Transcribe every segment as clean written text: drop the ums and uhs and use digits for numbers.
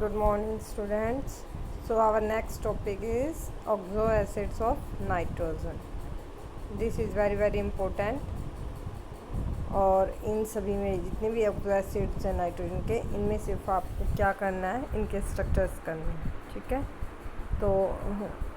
Good morning, students. So our next topic is oxo acids of nitrogen. This is very important. और इन सभी में जितने भी oxo acids हैं नाइट्रोजन के, इनमें सिर्फ आपको क्या करना है, इनके स्ट्रक्चर्स करने हैं. ठीक है. तो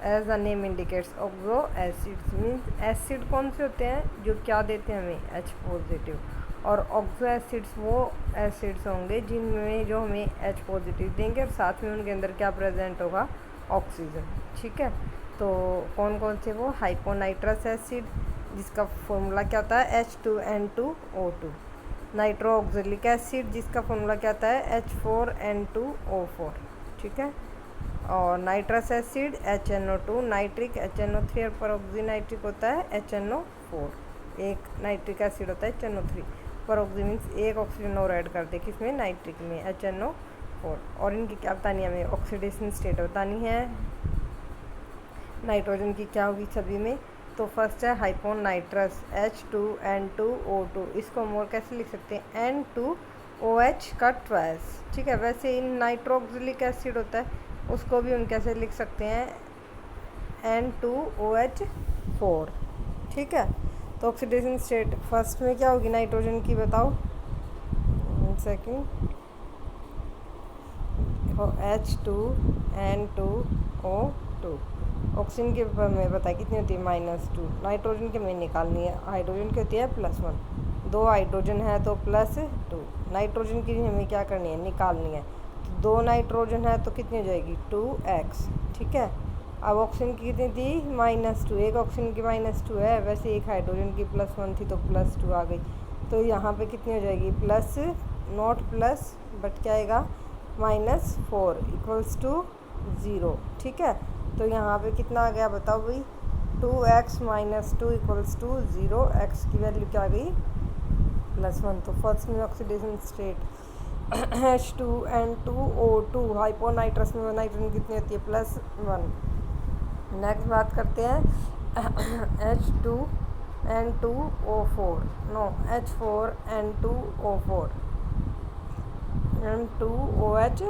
as the name indicates, oxo acids means acid कौन से होते हैं जो क्या देते हैं हमें H पॉजिटिव, और ऑक्सो एसिड्स वो एसिड्स होंगे जिनमें जो हमें H पॉजिटिव देंगे और साथ में उनके अंदर क्या प्रेजेंट होगा, ऑक्सीजन. ठीक है. तो कौन कौन से वो, हाइपोनाइट्रस एसिड जिसका फॉर्मूला क्या होता है H2N2O2, नाइट्रो ऑक्जेलिक एसिड जिसका फॉर्मूला क्या होता है H4N2O4. ठीक है. और nitrous acid HNO2, nitric HNO3 और परोक्सी नाइट्रिक होता है HNO4. एक नाइट्रिक एसिड होता है HNO3, परोक्सी मीन्स एक ऑक्सीजन और ऐड कर दे किसमें, नाइट्रिक में, HNO4. और इनकी क्या बतानी है हमें, ऑक्सीडेशन स्टेट बतानी है. नाइट्रोजन की क्या होगी सभी में. तो फर्स्ट है हाइपोनाइट्रस H2N2O2. इसको हम और कैसे लिख सकते हैं, N2OH का ट्वाइस. ठीक है. वैसे इन नाइट्रोक्सिलिक एसिड होता है उसको भी हम कैसे लिख सकते हैं, N2OH4. ठीक है. तो ऑक्सीडेशन स्टेट फर्स्ट में क्या होगी नाइट्रोजन की, बताओ. Second H2N2O2. ऑक्सीजन के में बताए कितनी होती है -2. नाइट्रोजन के में निकालनी है. हाइड्रोजन की होती है +1. 2 हाइड्रोजन है तो +2. नाइट्रोजन की हमें क्या करनी है, निकालनी है. तो 2 नाइट्रोजन है तो कितनी हो जाएगी, 2x. ठीक है. अब ऑक्सीजन की कितनी थी, -2. एक ऑक्सीजन की -2 है, वैसे एक हाइड्रोजन की +1 थी तो +2 आ गई. तो यहाँ पे कितनी हो जाएगी, प्लस नॉट प्लस बट क्या आएगा, -4 इक्वल्स टू 0. ठीक है. तो यहाँ पे कितना आ गया बताओ भाई, 2x - 2 इक्वल्स टू 0. x की वैल्यू क्या आ गई, +1. तो फर्स्ट में ऑक्सीडेशन स्टेट H2N2O2, हाइपोनाइट्रस में नाइट्रोजन कितनी होती है, +1. नेक्स्ट बात करते हैं H2N2O4, नो H4N2O4, N2OH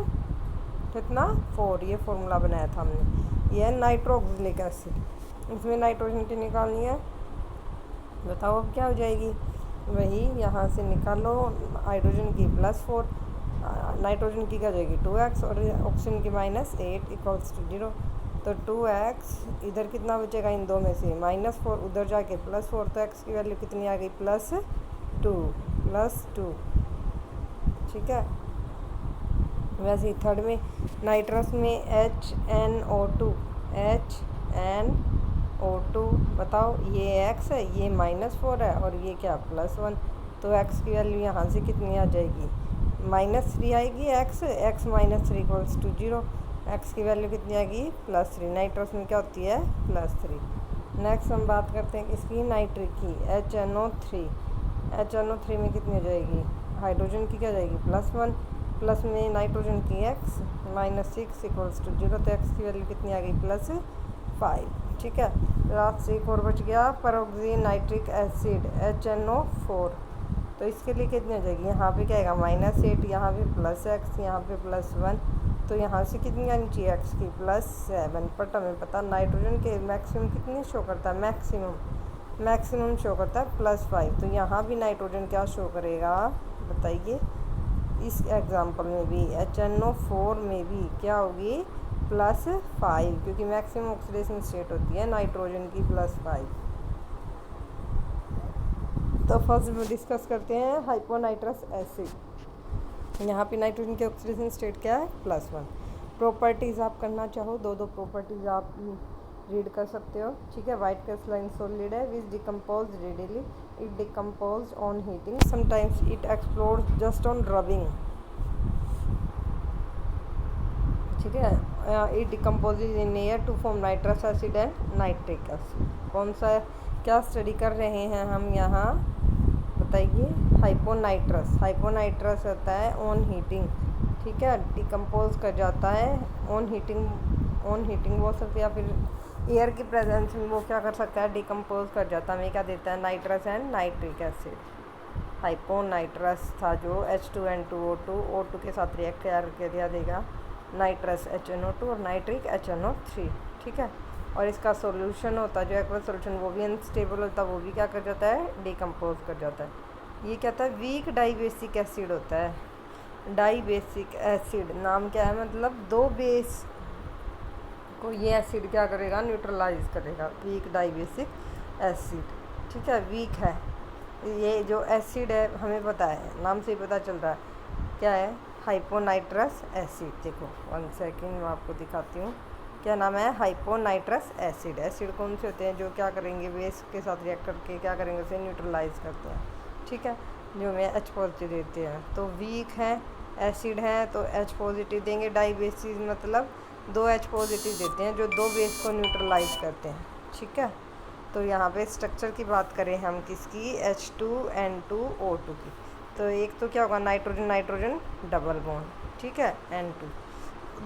कितना 4. ये फॉर्मूला बनाया था हमने. ये नाइट्रो ऑक्जेलिक एसिड, इसमें नाइट्रोजन की निकालनी है. बताओ अब क्या हो जाएगी, वही यहाँ से निकालो. हाइड्रोजन की +4, नाइट्रोजन की क्या हो जाएगी 2x, और ऑक्सीजन की -8 इक्वल्स टू 0. तो 2x इधर कितना बचेगा, इन दो में से -4, उधर जाके +4. तो x की वैल्यू कितनी आ गई, +2. ठीक है. वैसे ही थर्ड में नाइट्रस में HNO2, बताओ ये x है, ये -4 है, और ये क्या +1. तो x की वैल्यू यहाँ से कितनी आ जाएगी, -3 आएगी. x -3 equals to 0. x की वैल्यू कितनी आएगी, +3. नाइट्रस में क्या होती है, +3. नेक्स्ट हम बात करते हैं इसकी नाइट्रिक की, HNO3 में कितनी हो जाएगी, हाइड्रोजन की क्या जाएगी, +1, प्लस में नाइट्रोजन की x -6 इक्वल्स टू 0. तो x की वैल्यू कितनी आ गई, +5. ठीक है. लास्ट एक और बच गया, परोक्सी नाइट्रिक एसिड HNO4. तो इसके लिए कितनी हो जाएगी, यहाँ पे क्या आएगा, -8, यहाँ पे +x, यहाँ पे +1. तो यहाँ से कितनी आनी चाहिए x की, +7. बट हमें पता नाइट्रोजन के मैक्सिमम कितनी शो करता है, मैक्सिमम शो करता है +5. तो यहाँ भी नाइट्रोजन क्या शो करेगा, बताइए. इस एग्जाम्पल में भी HNO4 में भी क्या होगी, +5, क्योंकि मैक्सिमम ऑक्सीडेशन स्टेट होती है नाइट्रोजन की +5. तो फर्स्ट में डिस्कस करते हैं हाइपोनाइट्रस एसिड. यहाँ पे नाइट्रोजन की ऑक्सीडेशन स्टेट क्या है, +1. प्रॉपर्टीज़ आप करना चाहो, दो प्रॉपर्टीज़ आप रीड कर सकते हो. ठीक है. वाइट क्रिस्टलाइन सॉलिड है which decompose readily, it decompose on heating, sometimes it explodes just on rubbing. ठीक है. It decomposes in air to form nitrous acid and nitric acid. कौन सा क्या स्टडी कर रहे हैं हम यहाँ, बताइए. हाइपोनाइट्रस होता है ऑन हीटिंग. ठीक है. डिकम्पोज कर जाता है ऑन हीटिंग बोल सकते हैं, या फिर एयर की प्रेजेंस में वो क्या कर सकता है, डिकम्पोज कर जाता है. हमें क्या देता है, nitrous and nitric acid. Hyponitrous था जो H2N2O2 O2 के साथ रिएक्ट करके दिया देगा नाइट्रस HNO2 और नाइट्रिक HNO3, ठीक है। और इसका सॉल्यूशन होता है जो एक्वस सॉल्यूशन, वो भी अनस्टेबल होता है, वो भी क्या कर जाता है, डिकम्पोज कर जाता है। ये क्या होता है, वीक डाइबेसिक एसिड होता है। डाइबेसिक एसिड नाम क्या है, मतलब दो बेस को ये एसिड क्या करेगा, न्यूट्रलाइज करेगा। वीक डाइबेसिक एसिड, ठीक है, वीक है। ये जो एसिड है हमें पता है, नाम से ही पता चल रहा है क्या है, हाइपोनाइट्रस एसिड। देखो 1 सेकेंड मैं आपको दिखाती हूँ, क्या नाम है, हाइपोनाइट्रस एसिड। एसिड कौन से होते हैं, जो क्या करेंगे, बेस के साथ रिएक्ट करके क्या करेंगे, उसे न्यूट्रलाइज करते हैं, ठीक है, जो हमें H पॉजिटिव देते हैं। तो वीक है, एसिड है तो H पॉजिटिव देंगे। डाइबेसिस मतलब 2 H पॉजिटिव देते हैं जो 2 बेस को न्यूट्रलाइज करते हैं, ठीक है। तो यहाँ पे स्ट्रक्चर की बात करें हम किसकी, H2N2O2 की, तो एक तो क्या होगा, नाइट्रोजन नाइट्रोजन डबल बॉन्ड, ठीक है, N2,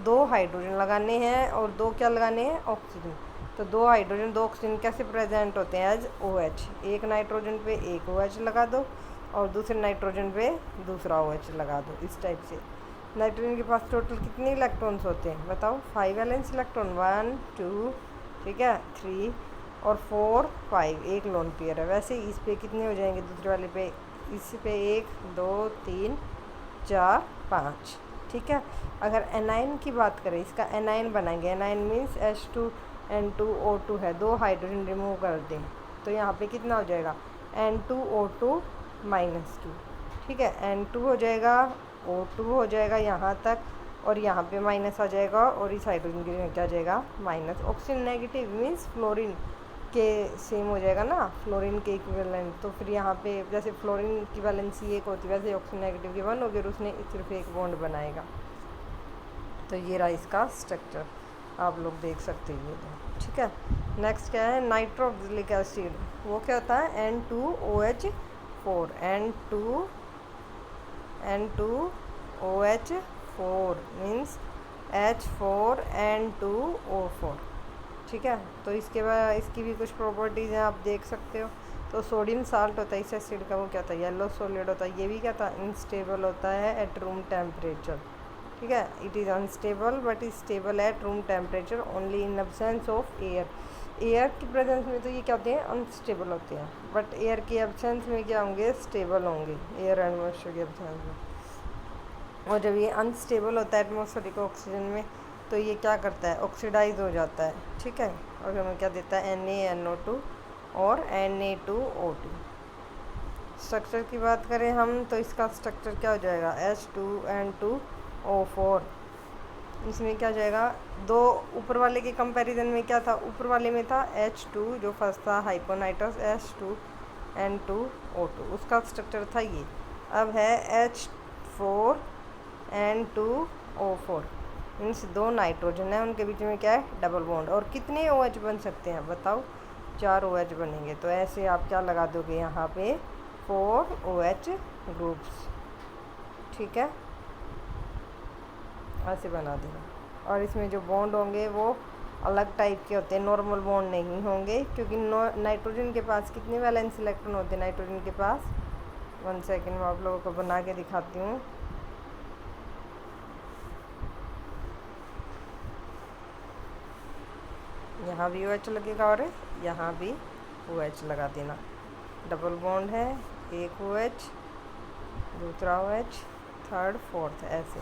2 हाइड्रोजन लगाने हैं और 2 क्या लगाने हैं, ऑक्सीजन। तो 2 हाइड्रोजन 2 ऑक्सीजन कैसे प्रेजेंट होते हैं, एज OH। एक नाइट्रोजन पे एक OH लगा दो और दूसरे नाइट्रोजन पे दूसरा OH लगा दो, इस टाइप से। नाइट्रोजन के पास टोटल कितने इलेक्ट्रॉन्स होते हैं बताओ, 5 वैलेंस इलेक्ट्रॉन, 1 2, ठीक है, 3 और 4 5, एक लोन पेयर है। वैसे इस पे कितने हो जाएंगे, दूसरे वाले पे, इस पे 1 2 3 4 5, ठीक है। अगर एनाइन की बात करें, इसका एनाइन बनाएंगे, एनाइन मीन्स H2N2O2 है, 2 हाइड्रोजन रिमूव कर दें तो यहाँ पे कितना हो जाएगा, N2O2 -2, ठीक है, N2 हो जाएगा, O2 हो जाएगा यहाँ तक और यहाँ पे माइनस आ जाएगा और इस हाइड्रोजन की जगह क्या आ जाएगा, minus. Oxygen negative means fluorine के सेम हो जाएगा ना, फ्लोरीन के इक्विवेलेंट। तो फिर यहाँ पे जैसे फ्लोरीन की वैलेंसी 1 होती है, वैसे ऑक्सीजन नेगेटिव की 1 होगी और उसने सिर्फ एक बॉन्ड बनाएगा। तो ये रहा इसका स्ट्रक्चर, आप लोग देख सकते हैं ये तो, ठीक है। नेक्स्ट क्या है, नाइट्रोक्सिलिक एसिड, वो क्या होता है, N2OH4, N2OH4 मीन्स H4N2O4, ठीक है। तो इसके बाद इसकी भी कुछ प्रॉपर्टीज़ हैं, आप देख सकते हो। तो सोडियम साल्ट होता है इस एसिड का, वो क्या होता है, येलो सॉलिड होता है। ये भी क्या था, अनस्टेबल होता है एट रूम टेम्परेचर, ठीक है। It is unstable but is stable at room temperature only in absence of air. Air की प्रेजेंस में तो ये क्या होते हैं, अनस्टेबल होते हैं, बट एयर की एब्सेंस में क्या होंगे, स्टेबल होंगे, एयर एंड मॉइस्चर की एब्सेंस में। और जब ये अनस्टेबल होता है एटमॉस्फेरिक ऑक्सीजन में, तो ये क्या करता है, ऑक्सीडाइज हो जाता है, ठीक है, और हमें क्या देता है, NaNO2 और Na2O2। स्ट्रक्चर की बात करें हम तो इसका स्ट्रक्चर क्या हो जाएगा, H2N2O4। इसमें क्या जाएगा, दो ऊपर वाले के कंपैरिजन में क्या था, ऊपर वाले में था H2 जो फर्स्ट था हाइपोनाइट्रस, H2N2O2 उसका स्ट्रक्चर था ये। अब है H4N2O4 मीन्स 2 नाइट्रोजन है, उनके बीच में क्या है, डबल बॉन्ड। और कितने OH बन सकते हैं बताओ, 4 OH बनेंगे। तो ऐसे आप क्या लगा दोगे यहाँ पे, 4 OH ग्रुप्स, ठीक है, ऐसे बना देना। और इसमें जो बॉन्ड होंगे वो अलग टाइप के होते हैं, नॉर्मल बॉन्ड नहीं होंगे, क्योंकि नाइट्रोजन के पास कितने वैलेंस इलेक्ट्रॉन होते हैं नाइट्रोजन के पास, 1 सेकेंड मैं आप लोगों को बना के दिखाती हूँ। यहाँ भी OH लगेगा और यहाँ भी OH लगा देना। डबल बॉन्ड है, एक OH, दूसरा OH, थर्ड फोर्थ, ऐसे,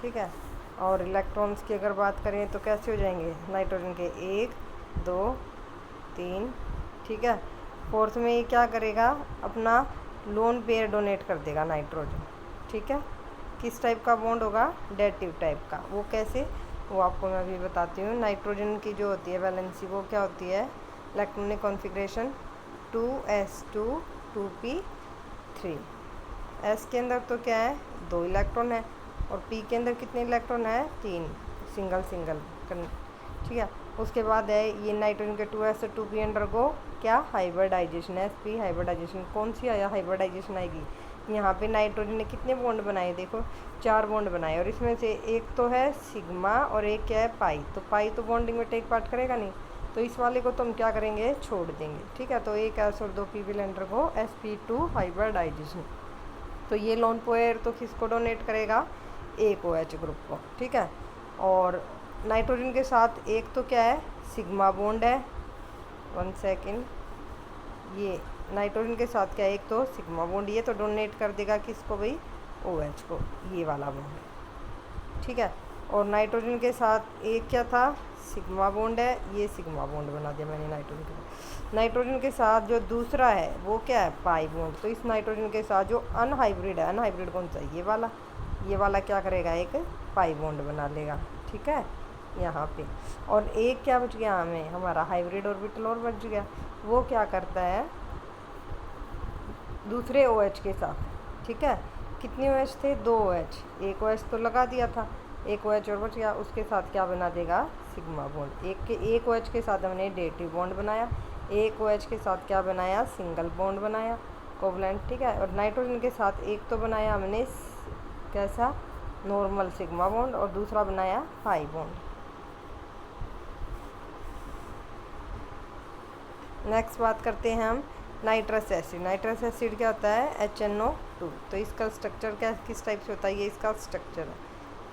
ठीक है। और इलेक्ट्रॉन्स की अगर बात करें तो कैसे हो जाएंगे, नाइट्रोजन के 1 2 3, ठीक है। फोर्थ में ये क्या करेगा, अपना लोन पेयर डोनेट कर देगा नाइट्रोजन, ठीक है। किस टाइप का बॉन्ड होगा, डेटिव टाइप का। वो कैसे, वो आपको मैं अभी बताती हूँ। नाइट्रोजन की जो होती है वैलेंसी, वो क्या होती है, electronic configuration 2s2 2p3। s के अंदर तो क्या है, 2 इलेक्ट्रॉन है और p के अंदर कितने इलेक्ट्रॉन है, 3, सिंगल सिंगल, ठीक है। उसके बाद है ये नाइट्रोजन के 2s से 2p अंडरगो क्या, हाइब्रिडाइजेशन, sp हाइब्रिडाइजेशन। कौन सी आया हाइब्रिडाइजेशन आएगी, यहाँ पे नाइट्रोजन ने कितने बॉन्ड बनाए, देखो 4 बॉन्ड बनाए, और इसमें से एक तो है सिग्मा और एक क्या है, पाई। तो पाई तो बॉन्डिंग में टेक पार्ट करेगा नहीं, तो इस वाले को तो हम क्या करेंगे, छोड़ देंगे, ठीक है। तो एक s और 2 p will undergo sp2 hybridisation. तो ये लोन पेयर तो किसको डोनेट करेगा, एक OH ग्रुप को, ठीक है। और नाइट्रोजन के साथ एक तो क्या है, सिग्मा बॉन्ड है। 1 सेकेंड, ये नाइट्रोजन के साथ क्या है, एक तो सिग्मा बॉन्ड, ये तो डोनेट कर देगा किसको भाई, OH को, ये वाला बॉन्ड, ठीक है। और नाइट्रोजन के साथ एक क्या था, सिग्मा बॉन्ड है, ये सिग्मा बॉन्ड बना दिया मैंने नाइट्रोजन के साथ। नाइट्रोजन के साथ जो दूसरा है वो क्या है, पाई बॉन्ड। तो इस नाइट्रोजन के साथ जो अनहाइब्रिड है, अनहाइब्रिड कौन सा है, ये वाला क्या करेगा, एक पाई बॉन्ड बना लेगा, ठीक है, यहाँ पे। और एक क्या बच गया हमें, हमारा हाइब्रिड ऑर्बिटल और बच गया। वो क्या करता है दूसरे OH के साथ, ठीक है। कितने OH थे, 2 OH, एक OH तो लगा दिया था, एक OH और बच गया, उसके साथ क्या बना देगा, सिग्मा बॉन्ड। एक OH के साथ हमने डेटिव बॉन्ड बनाया, एक OH के साथ क्या बनाया, सिंगल बॉन्ड बनाया, कोवलेंट, ठीक है। और नाइट्रोजन के साथ एक तो बनाया हमने कैसा, नॉर्मल सिग्मा बॉन्ड, और दूसरा बनाया पाई बॉन्ड। नेक्स्ट बात करते हैं हम नाइट्रस एसिड। नाइट्रस एसिड क्या होता है, HNO2। तो इसका स्ट्रक्चर क्या किस टाइप से होता है, ये इसका स्ट्रक्चर है,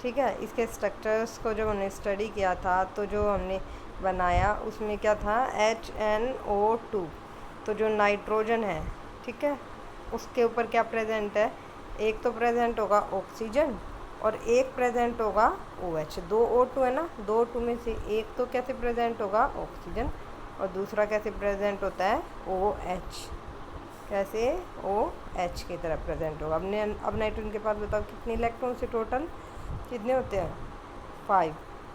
ठीक है। इसके स्ट्रक्चर्स को जब हमने स्टडी किया था तो जो हमने बनाया उसमें क्या था, HNO2। तो जो नाइट्रोजन है, ठीक है, उसके ऊपर क्या प्रेजेंट है, एक तो प्रेजेंट होगा ऑक्सीजन और एक प्रेजेंट होगा OH। 2 O2 है ना, 2 O2 में से एक तो कैसे प्रेजेंट होगा, ऑक्सीजन, और दूसरा कैसे प्रेजेंट होता है, OH, कैसे, OH की तरह प्रेजेंट होगा। अब नाइट्रोजन के पास बताओ कितने इलेक्ट्रॉन से टोटल कितने होते हैं, 5।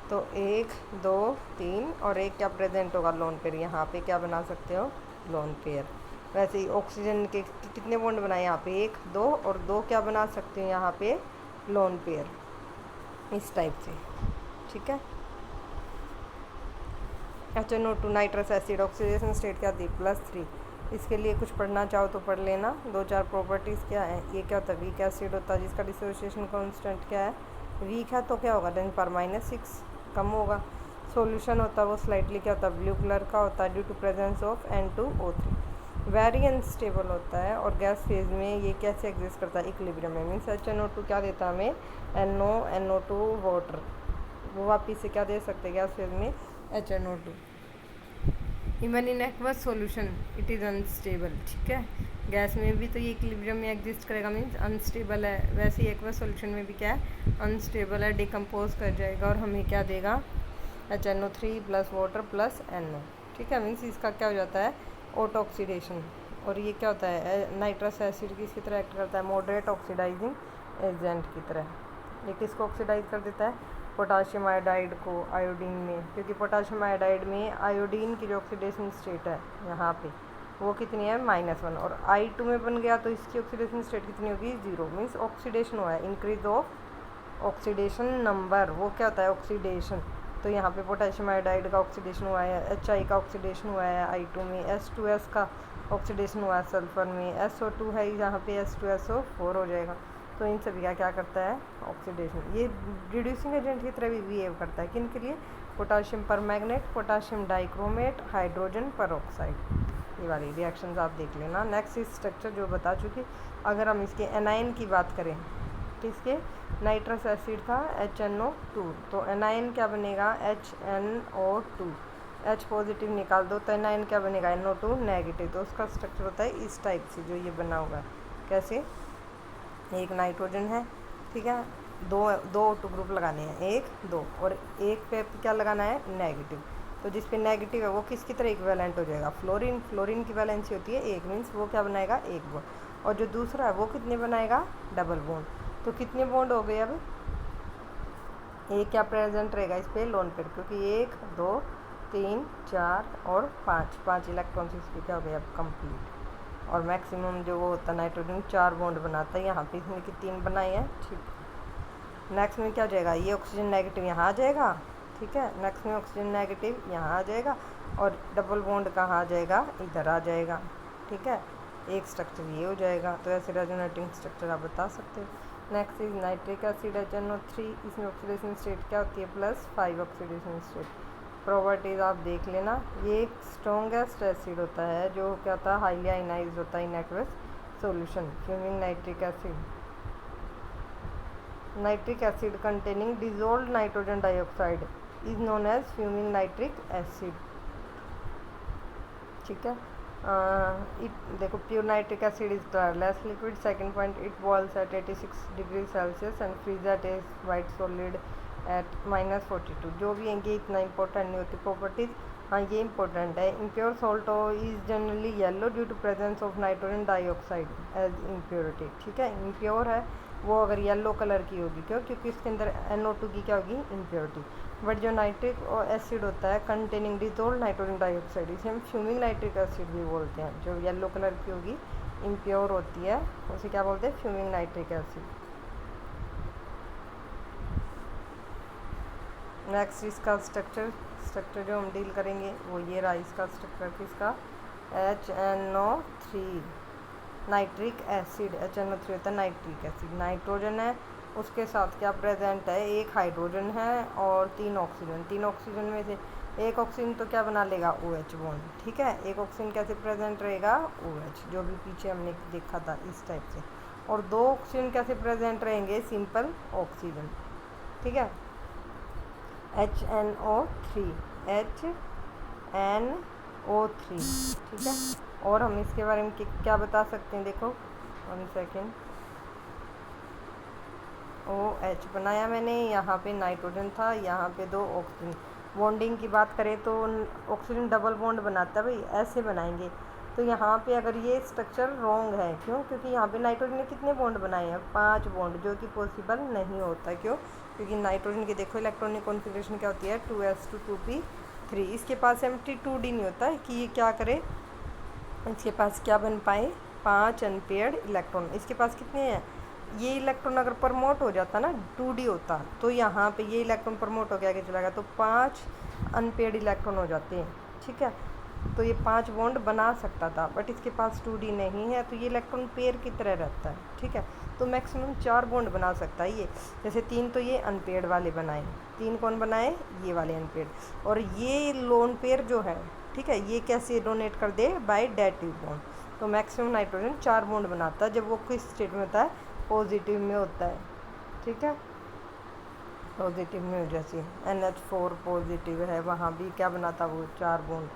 तो 1 2 3 और एक क्या प्रेजेंट होगा, लोन पेयर। यहाँ पे क्या बना सकते हो, लोन पेयर। वैसे ही ऑक्सीजन के कितने बॉन्ड बनाए, यहाँ पे 1 2 और 2 क्या बना सकते हो यहाँ पे, लोन पेयर, इस टाइप से, ठीक है। HNO2 nitrous acid oxidation state क्या दी, +3। इसके लिए कुछ पढ़ना चाहो तो पढ़ लेना। 2-4 प्रॉपर्टीज़ क्या है, ये क्या होता है, वीक एसिड होता है जिसका डिसोसिएशन कांस्टेंट क्या है, वीक है, तो क्या होगा, 10⁻⁶ कम होगा। सॉल्यूशन होता है वो स्लाइटली क्या होता है, ब्लू कलर का होता है, due to presence of N2O3। Very unstable होता है और गैस फेज में ये कैसे एग्जिस्ट करता है, इक्विलिब्रियम में। मीन्स HNO2 क्या देता है हमें, NO2 वाटर, वो वापिस से क्या दे सकते हैं गैस फेज में, HNO2। Even in aqueous solution it is unstable, ठीक है। गैस में भी तो ये इक्विलिब्रियम में एग्जिस्ट करेगा, मीन्स अनस्टेबल है। वैसे ही एक्वस सॉल्यूशन में भी क्या है, अनस्टेबल है, डिकम्पोज कर जाएगा और हमें क्या देगा, HNO3 + वाटर + NO, ठीक है। मीन्स इसका क्या हो जाता है, ऑटो ऑक्सीडेशन। और ये क्या होता है, नाइट्रस एसिड किसकी तरह एक्ट करता है, मॉडरेट ऑक्सीडाइजिंग एजेंट की तरह। ये किसको ऑक्सीडाइज कर देता है, पोटाशियम आयोडाइड को आयोडीन में, क्योंकि पोटाशियम आयोडाइड में आयोडीन की जो ऑक्सीडेशन स्टेट है यहाँ पे वो कितनी है, -1, और I2 में बन गया तो इसकी ऑक्सीडेशन स्टेट कितनी होगी, 0। मीन्स ऑक्सीडेशन हुआ है, इंक्रीज ऑफ ऑक्सीडेशन नंबर, वो क्या होता है, ऑक्सीडेशन। तो यहाँ पे पोटाशियम आयोडाइड का ऑक्सीडेशन हुआ है, HI का ऑक्सीडेशन हुआ है I2 में, H2S का ऑक्सीडेशन हुआ है सल्फर में, SO2 है यहाँ पे, H2SO4 हो जाएगा। तो इन सभी का क्या करता है, ऑक्सीडेशन। ये रिड्यूसिंग एजेंट की तरह भी बिहेव करता है, किन के लिए, potassium permanganate, potassium dichromate, hydrogen peroxide. ये वाली रिएक्शंस आप देख लेना। नेक्स्ट स्ट्रक्चर जो बता चुकी। अगर हम इसके एनायन की बात करें तो इसके नाइट्रस एसिड था HNO2, तो एनायन क्या बनेगा, HNO2। H पॉजिटिव निकाल दो तो एनायन क्या बनेगा, NO2 नेगेटिव। तो उसका स्ट्रक्चर होता है इस टाइप से, जो ये बना होगा। कैसे, एक नाइट्रोजन है, ठीक है, दो O2 ग्रुप लगाने हैं, 1 2, और एक पे क्या लगाना है, नेगेटिव। तो जिस पे नेगेटिव है वो किसकी तरह इक्विवेलेंट हो जाएगा, फ्लोरीन। फ्लोरीन की वैलेंसी होती है 1, मीन्स वो क्या बनाएगा, 1 बॉन्ड। और जो दूसरा है वो कितने बनाएगा, डबल बॉन्ड। तो कितने बॉन्ड हो गए, अब एक क्या प्रेजेंट रहेगा इस पर, लोन पेयर, क्योंकि 1 2 3 4 और 5 इलेक्ट्रॉन्स इसके क्या हो गए अब कंप्लीट। और मैक्सिमम जो वो होता है नाइट्रोजन 4 बॉन्ड बनाता है, यहाँ पे इसमें कि 3 बनाए हैं, ठीक। नेक्स्ट में क्या हो जाएगा, ये ऑक्सीजन नेगेटिव यहाँ आ जाएगा, ठीक है। नेक्स्ट में ऑक्सीजन नेगेटिव यहाँ आ जाएगा और डबल बॉन्ड कहाँ आ जाएगा, इधर आ जाएगा, ठीक है। एक स्ट्रक्चर ये हो जाएगा। तो ऐसे रेजोनेटिंग स्ट्रक्चर आप बता सकते हो। Next is nitric acid HNO3, इसमें ऑक्सीडेशन स्टेट क्या होती है, +5 ऑक्सीडेशन स्टेट। प्रॉपर्टीज़ आप देख लेना। ये एक स्ट्रॉन्गेस्ट एसिड होता है जो क्या होता है, हाईली आयनाइज होता है in aqueous solution, fuming nitric acid. Nitric acid containing dissolve nitrogen dioxide is known as fuming nitric acid. ठीक है, इट देखो pure nitric acid is colourless liquid. Second point, it boils at 86 degree Celsius and freeze at a white solid at -42। जो भी है ये इतना important नहीं होती प्रॉपर्टीज। हाँ ये इंपॉर्टेंट है। Impure salt is generally yellow due to presence of nitrogen dioxide as impurity. ठीक है, इम्प्योर है वो अगर येलो कलर की होगी, क्यों? क्योंकि इसके अंदर NO2 की क्या होगी? इम्प्योरिटी। बट जो नाइट्रिक एसिड होता है कंटेनिंग डिजोल्व नाइट्रोजन डाइऑक्साइड, इसे हम फ्यूमिंग नाइट्रिक एसिड भी बोलते हैं। जो येलो कलर की होगी, इम्प्योर होती है, उसे क्या बोलते हैं? Fuming nitric acid. नेक्स्ट इसका स्ट्रक्चर जो हम डील करेंगे वो ये रहा। इसका स्ट्रक्चर किसका? HNO3 nitric acid. HNO3 होता है नाइट्रिक एसिड। नाइट्रोजन है, उसके साथ क्या प्रेजेंट है? एक हाइड्रोजन है और 3 ऑक्सीजन। 3 ऑक्सीजन में से एक ऑक्सीजन तो क्या बना लेगा? OH bond. ठीक है, एक ऑक्सीजन कैसे प्रेजेंट रहेगा? OH, जो भी पीछे हमने देखा था इस टाइप से। और 2 ऑक्सीजन कैसे प्रेजेंट रहेंगे? Simple oxygen. ठीक है, HNO3 HNO3। ठीक है, और हम इसके बारे में क्या बता सकते हैं? देखो 1 सेकेंड। OH बनाया मैंने, यहाँ पे नाइट्रोजन था, यहाँ पे 2 ऑक्सीजन। बॉन्डिंग की बात करें तो ऑक्सीजन डबल बॉन्ड बनाता है भाई, ऐसे बनाएंगे। तो यहाँ पे अगर ये स्ट्रक्चर रॉन्ग है, क्यों? क्योंकि यहाँ पे नाइट्रोजन ने कितने बॉन्ड बनाए हैं? 5 बॉन्ड, जो कि पॉसिबल नहीं होता। क्यों? क्योंकि नाइट्रोजन की देखो इलेक्ट्रॉनिक कॉन्फ़िगरेशन क्या होती है? 2s2 2p3। इसके पास Mt2d नहीं होता है कि ये क्या करे, इसके पास क्या बन पाए? 5 अनपेयर्ड इलेक्ट्रॉन। इसके पास कितने हैं? ये इलेक्ट्रॉन अगर प्रमोट हो जाता ना, 2d होता, तो यहाँ पे ये इलेक्ट्रॉन प्रमोट हो के आगे चला गया तो 5 अनपेयर्ड इलेक्ट्रॉन हो जाते हैं। ठीक है, तो ये 5 बॉन्ड बना सकता था, बट इसके पास 2d नहीं है, तो ये इलेक्ट्रॉन पेयर की तरह रहता है। ठीक है, तो मैक्सिमम 4 बॉन्ड बना सकता है ये। जैसे 3 तो ये अनपेयर्ड वाले बनाए, 3 कौन बनाए? ये वाले अनपेयर्ड। और ये लोन पेयर जो है, ठीक है, ये कैसे डोनेट कर दे? By dative bond. तो मैक्सिमम नाइट्रोजन 4 बॉन्ड बनाता है जब वो किस स्टेट में होता है? पॉजिटिव में होता है। ठीक है, पॉजिटिव में हो, जैसे NH4 पॉजिटिव है, वहाँ भी क्या बनाता? वो 4 बॉन्ड।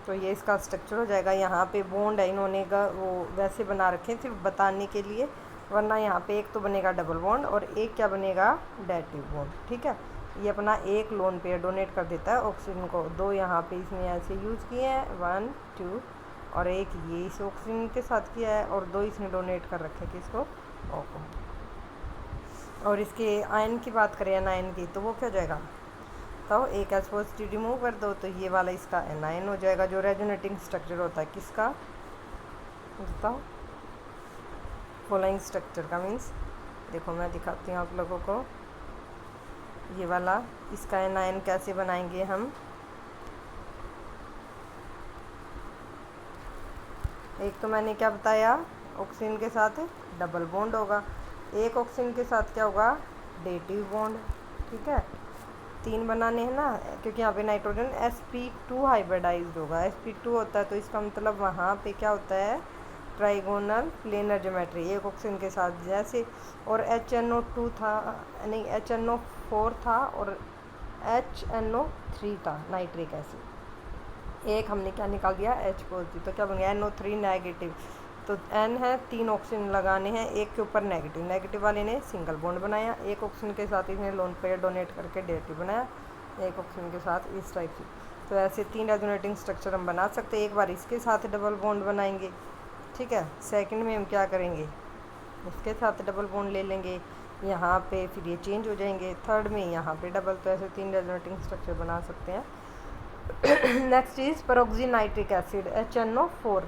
तो ये इसका स्ट्रक्चर हो जाएगा। यहाँ पे बॉन्ड है, इन्होंने वो वैसे बना रखे हैं सिर्फ बताने के लिए, वरना यहाँ पे एक तो बनेगा डबल बॉन्ड और एक क्या बनेगा? Dative bond. ठीक है, ये अपना एक लोन पेयर डोनेट कर देता है ऑक्सीजन को। 2 यहाँ पे इसने ऐसे यूज़ किए हैं, 1 2, और एक ये इस ऑक्सीजन के साथ किया है, और 2 इसने डोनेट कर रखे किसको? O को। और इसके आयन की बात करें, एनायन की, तो वो क्या हो जाएगा? तो एक H पॉजिटिव रिमूव कर दो तो ये वाला इसका एनायन हो जाएगा, जो रेजोनेटिंग स्ट्रक्चर होता है किसका? बताओ, फॉलोइंग स्ट्रक्चर का। मीन्स देखो मैं दिखाती हूँ आप लोगों को, ये वाला इसका एनायन कैसे बनाएंगे हम। एक तो मैंने क्या बताया? ऑक्सीजन के साथ डबल बॉन्ड होगा, एक ऑक्सीजन के साथ क्या होगा? Dative bond. ठीक है, 3 बनाने हैं ना, क्योंकि यहाँ पे नाइट्रोजन sp2 हाइब्रिडाइज्ड होगा। sp2 होता है तो इसका मतलब वहाँ पे क्या होता है? ट्राइगोनल प्लेनर ज्योमेट्री, एक ऑक्सीजन के साथ जैसे। और HNO2 था, नहीं HNO4 था और HNO3 था नाइट्रिक एसिड। एक हमने क्या निकाल दिया? H पॉजिटिव, तो क्या बन गया? NO3 negative. तो N है, 3 ऑक्सीजन लगाने हैं, एक के ऊपर नेगेटिव। नेगेटिव वाले ने सिंगल बॉन्ड बनाया, एक ऑक्सीजन के साथ इसने लोन पेयर डोनेट करके डेटिव बनाया, एक ऑक्सीजन के साथ इस टाइप से। तो ऐसे 3 रेजोनेटिंग स्ट्रक्चर हम बना सकते हैं। एक बार इसके साथ डबल बॉन्ड बनाएंगे, ठीक है, सेकंड में हम क्या करेंगे? इसके साथ डबल बॉन्ड ले लेंगे यहाँ पे, फिर ये चेंज हो जाएंगे, थर्ड में यहाँ पे डबल। तो ऐसे 3 रेजोनेटिंग स्ट्रक्चर बना सकते हैं। Next is peroxy nitric acid, HNO4।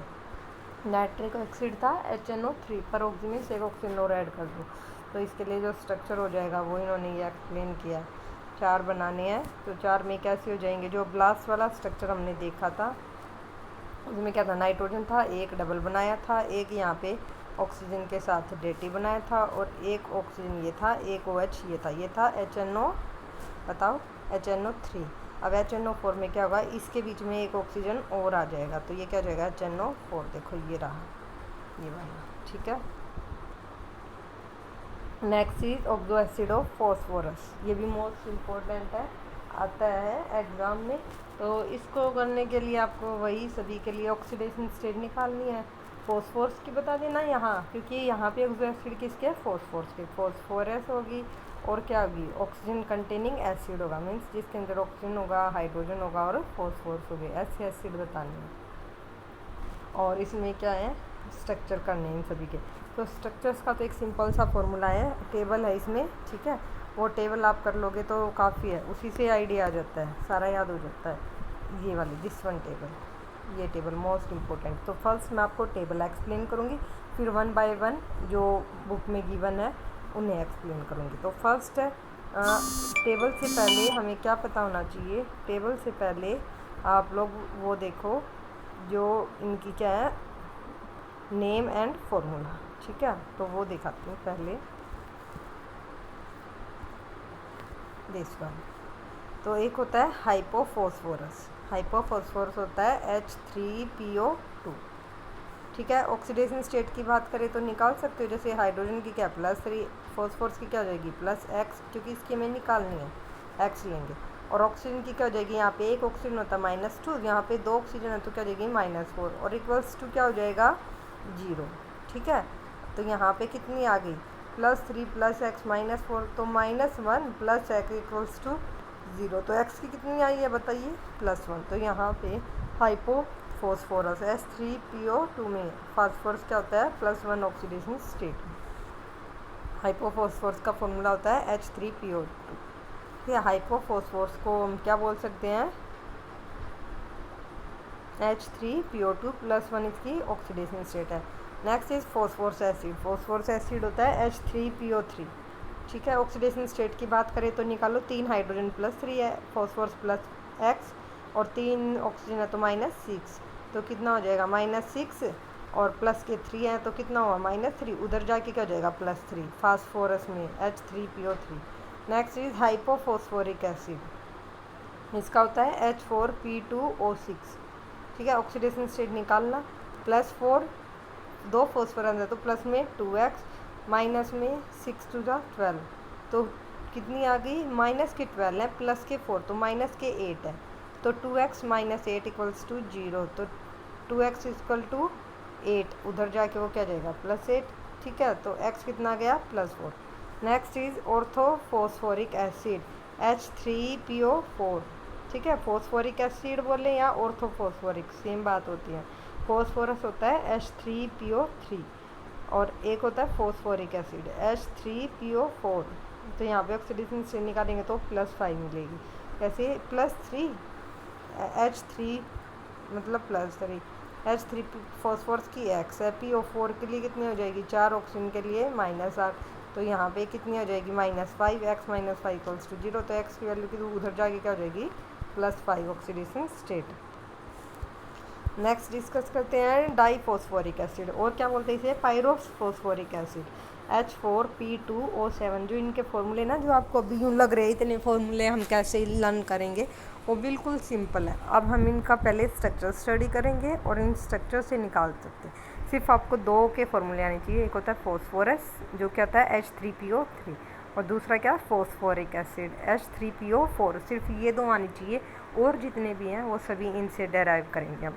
Nitric acid था HNO3, पेरोक्सी में से एक ऑक्सीजन और ऐड कर दो, तो इसके लिए जो स्ट्रक्चर हो जाएगा वो इन्होंने ये एक्सप्लेन किया। 4 बनाने हैं, तो 4 में कैसे हो जाएंगे? जो ब्लास्ट वाला स्ट्रक्चर हमने देखा था उसमें क्या था? नाइट्रोजन था, एक डबल बनाया था, एक यहाँ पे ऑक्सीजन के साथ डेटिव बनाया था, और एक ऑक्सीजन ये था, एक OH ये था, ये था HNO, बताओ HNO3। अब HNO4 में क्या होगा? इसके बीच में एक ऑक्सीजन और आ जाएगा, तो ये क्या हो जाएगा? HNO4। देखो ये रहा, ये वाला। ठीक है, next is oxo acid of phosphorus, ये भी मोस्ट इम्पोर्टेंट है, आता है एग्ज़ाम में। तो इसको करने के लिए आपको वही सभी के लिए ऑक्सीडेशन स्टेट निकालनी है। फॉस्फोरस की बता देना यहाँ, क्योंकि यहाँ पे ऑक्सो एसिड किसके, फॉस्फोरस के, फॉस्फोरस होगी और क्या होगी, ऑक्सीजन कंटेनिंग एसिड होगा, मीन्स जिसके अंदर ऑक्सीजन होगा, हाइड्रोजन होगा और फॉस्फोरस होगी, ऐसे एसिड बताने हैं। और इसमें क्या है, स्ट्रक्चर करने हैं इन सभी के। तो स्ट्रक्चर्स का तो एक सिंपल सा फॉर्मूला है, टेबल है इसमें, ठीक है, वो टेबल आप कर लोगे तो काफ़ी है, उसी से आइडिया आ जाता है, सारा याद हो जाता है। ये वाली दिस वन टेबल, ये टेबल मोस्ट इम्पोर्टेंट। तो फर्स्ट मैं आपको टेबल एक्सप्लेन करूँगी, फिर वन बाय वन जो बुक में गिवन है उन्हें एक्सप्लेन करूँगी। तो फर्स्ट है टेबल से पहले हमें क्या पता होना चाहिए, टेबल से पहले आप लोग वो देखो जो इनकी क्या है, नेम एंड फॉर्मूला, ठीक है। तो वो दिखाती हूँ पहले, दिस वन। तो एक होता है हाइपोफॉस्फोरस, हाइपोफॉस्फोरस होता है H3PO2, ठीक है। ऑक्सीडेशन स्टेट की बात करें तो निकाल सकते हो, जैसे हाइड्रोजन की क्या +3, फॉस्फोरस की क्या हो जाएगी +X, क्योंकि इसकी हमें निकालनी है, X लेंगे। और ऑक्सीजन की क्या हो जाएगी, यहाँ पे एक ऑक्सीजन होता है -2, यहाँ पे 2 ऑक्सीजन है तो क्या हो जाएगी -4, और इक्वल्स टू क्या हो जाएगा 0, ठीक है। तो यहाँ पे कितनी आ गई +3 + X -4, तो -1 + X इक्वल्स टू 0, तो X की कितनी आई है बताइए +1। तो यहाँ पे हाइपोफॉस्फोरस H3PO2 में फास्फोरस क्या होता है +1 ऑक्सीडेशन स्टेट में। हाइपोफॉस्फोरस का फॉर्मूला होता है H3PO2, ठीक है। हाइपोफॉस्फोरस को हम क्या बोल सकते हैं, H3PO2 +1 इसकी ऑक्सीडेशन स्टेट है। Next is phosphorous acid, phosphorous acid होता है H3PO3, ठीक है। ऑक्सीडेशन स्टेट की बात करें तो निकालो, 3 हाइड्रोजन +3 है, फॉस्फोरस +X और 3 ऑक्सीजन है तो -6, तो कितना हो जाएगा -6, और प्लस के 3 हैं तो कितना हुआ -3, उधर जाके क्या हो जाएगा +3 फास्फोरस में H3PO3। Next is hypophosphoric acid, इसका होता है H4P2O6, ठीक है। ऑक्सीडेशन स्टेट निकालना, +4, 2 फॉस्फोरस है तो प्लस में 2x, माइनस में 6 × 12, तो कितनी आ गई, माइनस के 12 है प्लस के 4, तो माइनस के 8 है, तो 2x - 8 इक्वल्स टू 0, तो 2x = 8, उधर जाके वो क्या जाएगा +8, ठीक है। तो x कितना गया +4। Next is orthophosphoric acid H3PO4, ठीक है। फॉस्फोरिक एसिड बोले या ऑर्थोफॉस्फोरिक, सेम बात होती है। फॉस्फोरस होता है H3PO3 और एक होता है फॉस्फोरिक एसिड H3PO4, तो यहाँ पे ऑक्सीडेशन से निकालेंगे तो +5 मिलेगी। कैसे +3 H3 मतलब +3 H3 फॉस्फोरस की X है, PO4 के लिए कितनी हो जाएगी 4, ऑक्सीजन के लिए -8, तो यहाँ पे कितनी हो जाएगी -5, X - 5 = 0, तो X की वैल्यू की उधर जाके क्या हो जाएगी +5 ऑक्सीडेशन स्टेट। नेक्स्ट डिस्कस करते हैं डाईफॉस्फोरिक एसिड, और क्या बोलते हैं इसे पायरोफॉस्फोरिक एसिड H4P2O7। जो इनके फॉर्मूले ना, जो आपको अभी यूँ लग रहे हैं इतने फॉर्मूले हम कैसे लर्न करेंगे, वो बिल्कुल सिंपल है। अब हम इनका पहले स्ट्रक्चर स्टडी करेंगे और इन स्ट्रक्चर से निकाल सकते हैं। सिर्फ आपको 2 के फॉर्मूले आने चाहिए, एक होता है फॉस्फोरस जो क्या होता है H3PO3, और दूसरा क्या फॉस्फोरिक एसिड H3PO4, सिर्फ ये 2 आनी चाहिए, और जितने भी हैं वो सभी इनसे डेराइव करेंगे हम।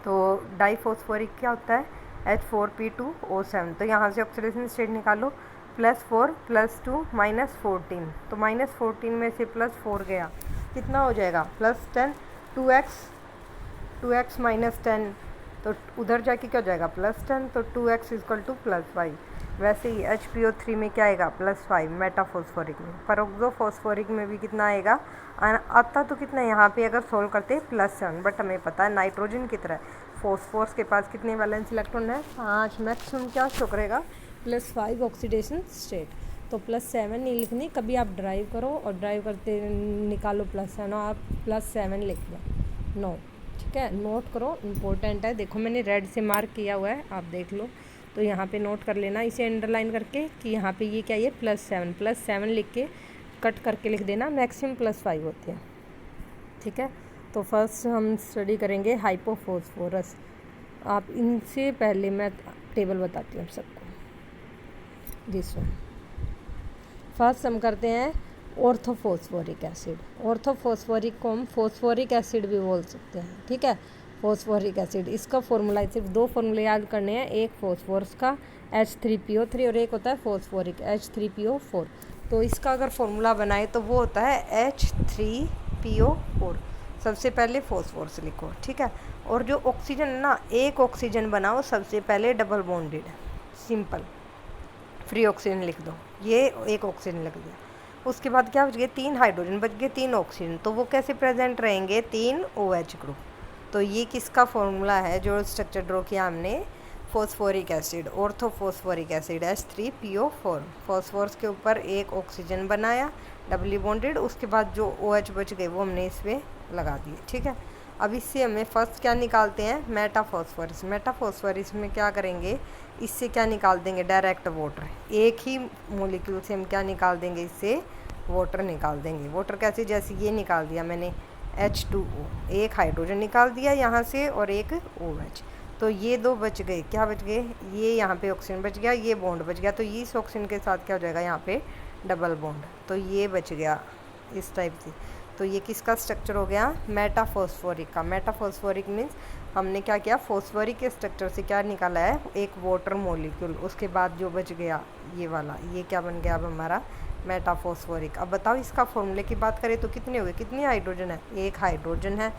तो डाईफॉस्फोरिक क्या होता है H4P2O7, तो यहाँ से ऑक्सीडेशन स्टेट निकालो, +4 +2 -14, तो -14 में से +4 गया कितना हो जाएगा +10, 2x -10, तो उधर जाके क्या हो जाएगा +10, तो 2x = +5। वैसे ही HPO3 में क्या आएगा +5 मेटाफॉस्फोरिक में, परोक्सोफॉस्फोरिक में भी कितना आएगा, आता तो कितना यहाँ पे अगर सोल्व करते +7, बट हमें पता है नाइट्रोजन की तरह फॉस्फोरस के पास कितने वैलेंस इलेक्ट्रॉन है 5, मैक्सिमम क्या शो करेगा +5 ऑक्सीडेशन स्टेट, तो +7 नहीं लिखनी, कभी आप ड्राइव करो और ड्राइव करते निकालो +7, आप +7 लिख लो 9, ठीक है। नोट करो, इम्पोर्टेंट है, देखो मैंने रेड से मार्क किया हुआ है, आप देख लो, तो यहाँ पे नोट कर लेना इसे अंडरलाइन करके कि यहाँ पे ये क्या है +7 लिख के कट करके लिख देना, मैक्सिमम +5 होते हैं, ठीक है। तो फर्स्ट हम स्टडी करेंगे हाइपोफॉस्फोरस। आप इनसे पहले मैं टेबल बताती हूँ सबको। This one. फर्स्ट हम करते हैं ऑर्थोफॉस्फोरिक एसिड। ऑर्थोफॉस्फोरिक को हम फॉस्फोरिक एसिड भी बोल सकते हैं, ठीक है। फॉस्फोरिक एसिड, इसका फॉर्मूला सिर्फ दो फॉर्मूले याद करने हैं, एक फॉस्फोरस का H3PO3 और एक होता है फॉस्फोरिक H3PO4। तो इसका अगर फॉर्मूला बनाए तो वो होता है H3PO4। सबसे पहले फॉस्फोरस लिखो, ठीक है। और जो ऑक्सीजन है ना, एक ऑक्सीजन बनाओ सबसे पहले double bonded, simple, free oxygen लिख दो, ये एक ऑक्सीजन लिख दिया। उसके बाद क्या बच गए, 3 हाइड्रोजन बच गए, 3 ऑक्सीजन। तो वो कैसे प्रेजेंट रहेंगे, 3 OH ग्रुप। तो ये किसका फॉर्मूला है, जो स्ट्रक्चर ड्रॉ किया हमने, phosphoric acid, orthophosphoric acid H3PO4। Phosphorus के ऊपर एक ऑक्सीजन बनाया डबली बॉन्डेड, उसके बाद जो OH बच गए वो हमने इसमें लगा दिए, ठीक है। अब इससे हमें फर्स्ट क्या निकालते हैं, मेटाफॉस्फोरस। मेटाफॉस्फोरस में क्या करेंगे, इससे क्या निकाल देंगे, डायरेक्ट वाटर। एक ही मोलिक्यूल से हम क्या निकाल देंगे, इससे वाटर निकाल देंगे। वाटर कैसे, जैसे ये निकाल दिया मैंने H2O, एक हाइड्रोजन निकाल दिया यहाँ से और एक OH। तो ये दो बच गए, क्या बच गए, ये यहाँ पे ऑक्सीजन बच गया, ये बॉन्ड बच गया। तो इस ऑक्सीजन के साथ क्या हो जाएगा, यहाँ पे डबल बॉन्ड, तो ये बच गया इस टाइप से। तो ये किसका स्ट्रक्चर हो गया, मेटाफॉस्फोरिक का। मेटाफॉस्फोरिक मीन्स हमने क्या किया, फॉस्फोरिक के स्ट्रक्चर से क्या निकाला है, एक वाटर मॉलिक्यूल, उसके बाद जो बच गया ये वाला, ये क्या बन गया अब हमारा मेटाफॉस्फोरिक। अब बताओ इसका फॉर्मूले की बात करें तो कितने हुए, कितनी हाइड्रोजन है, एक हाइड्रोजन है,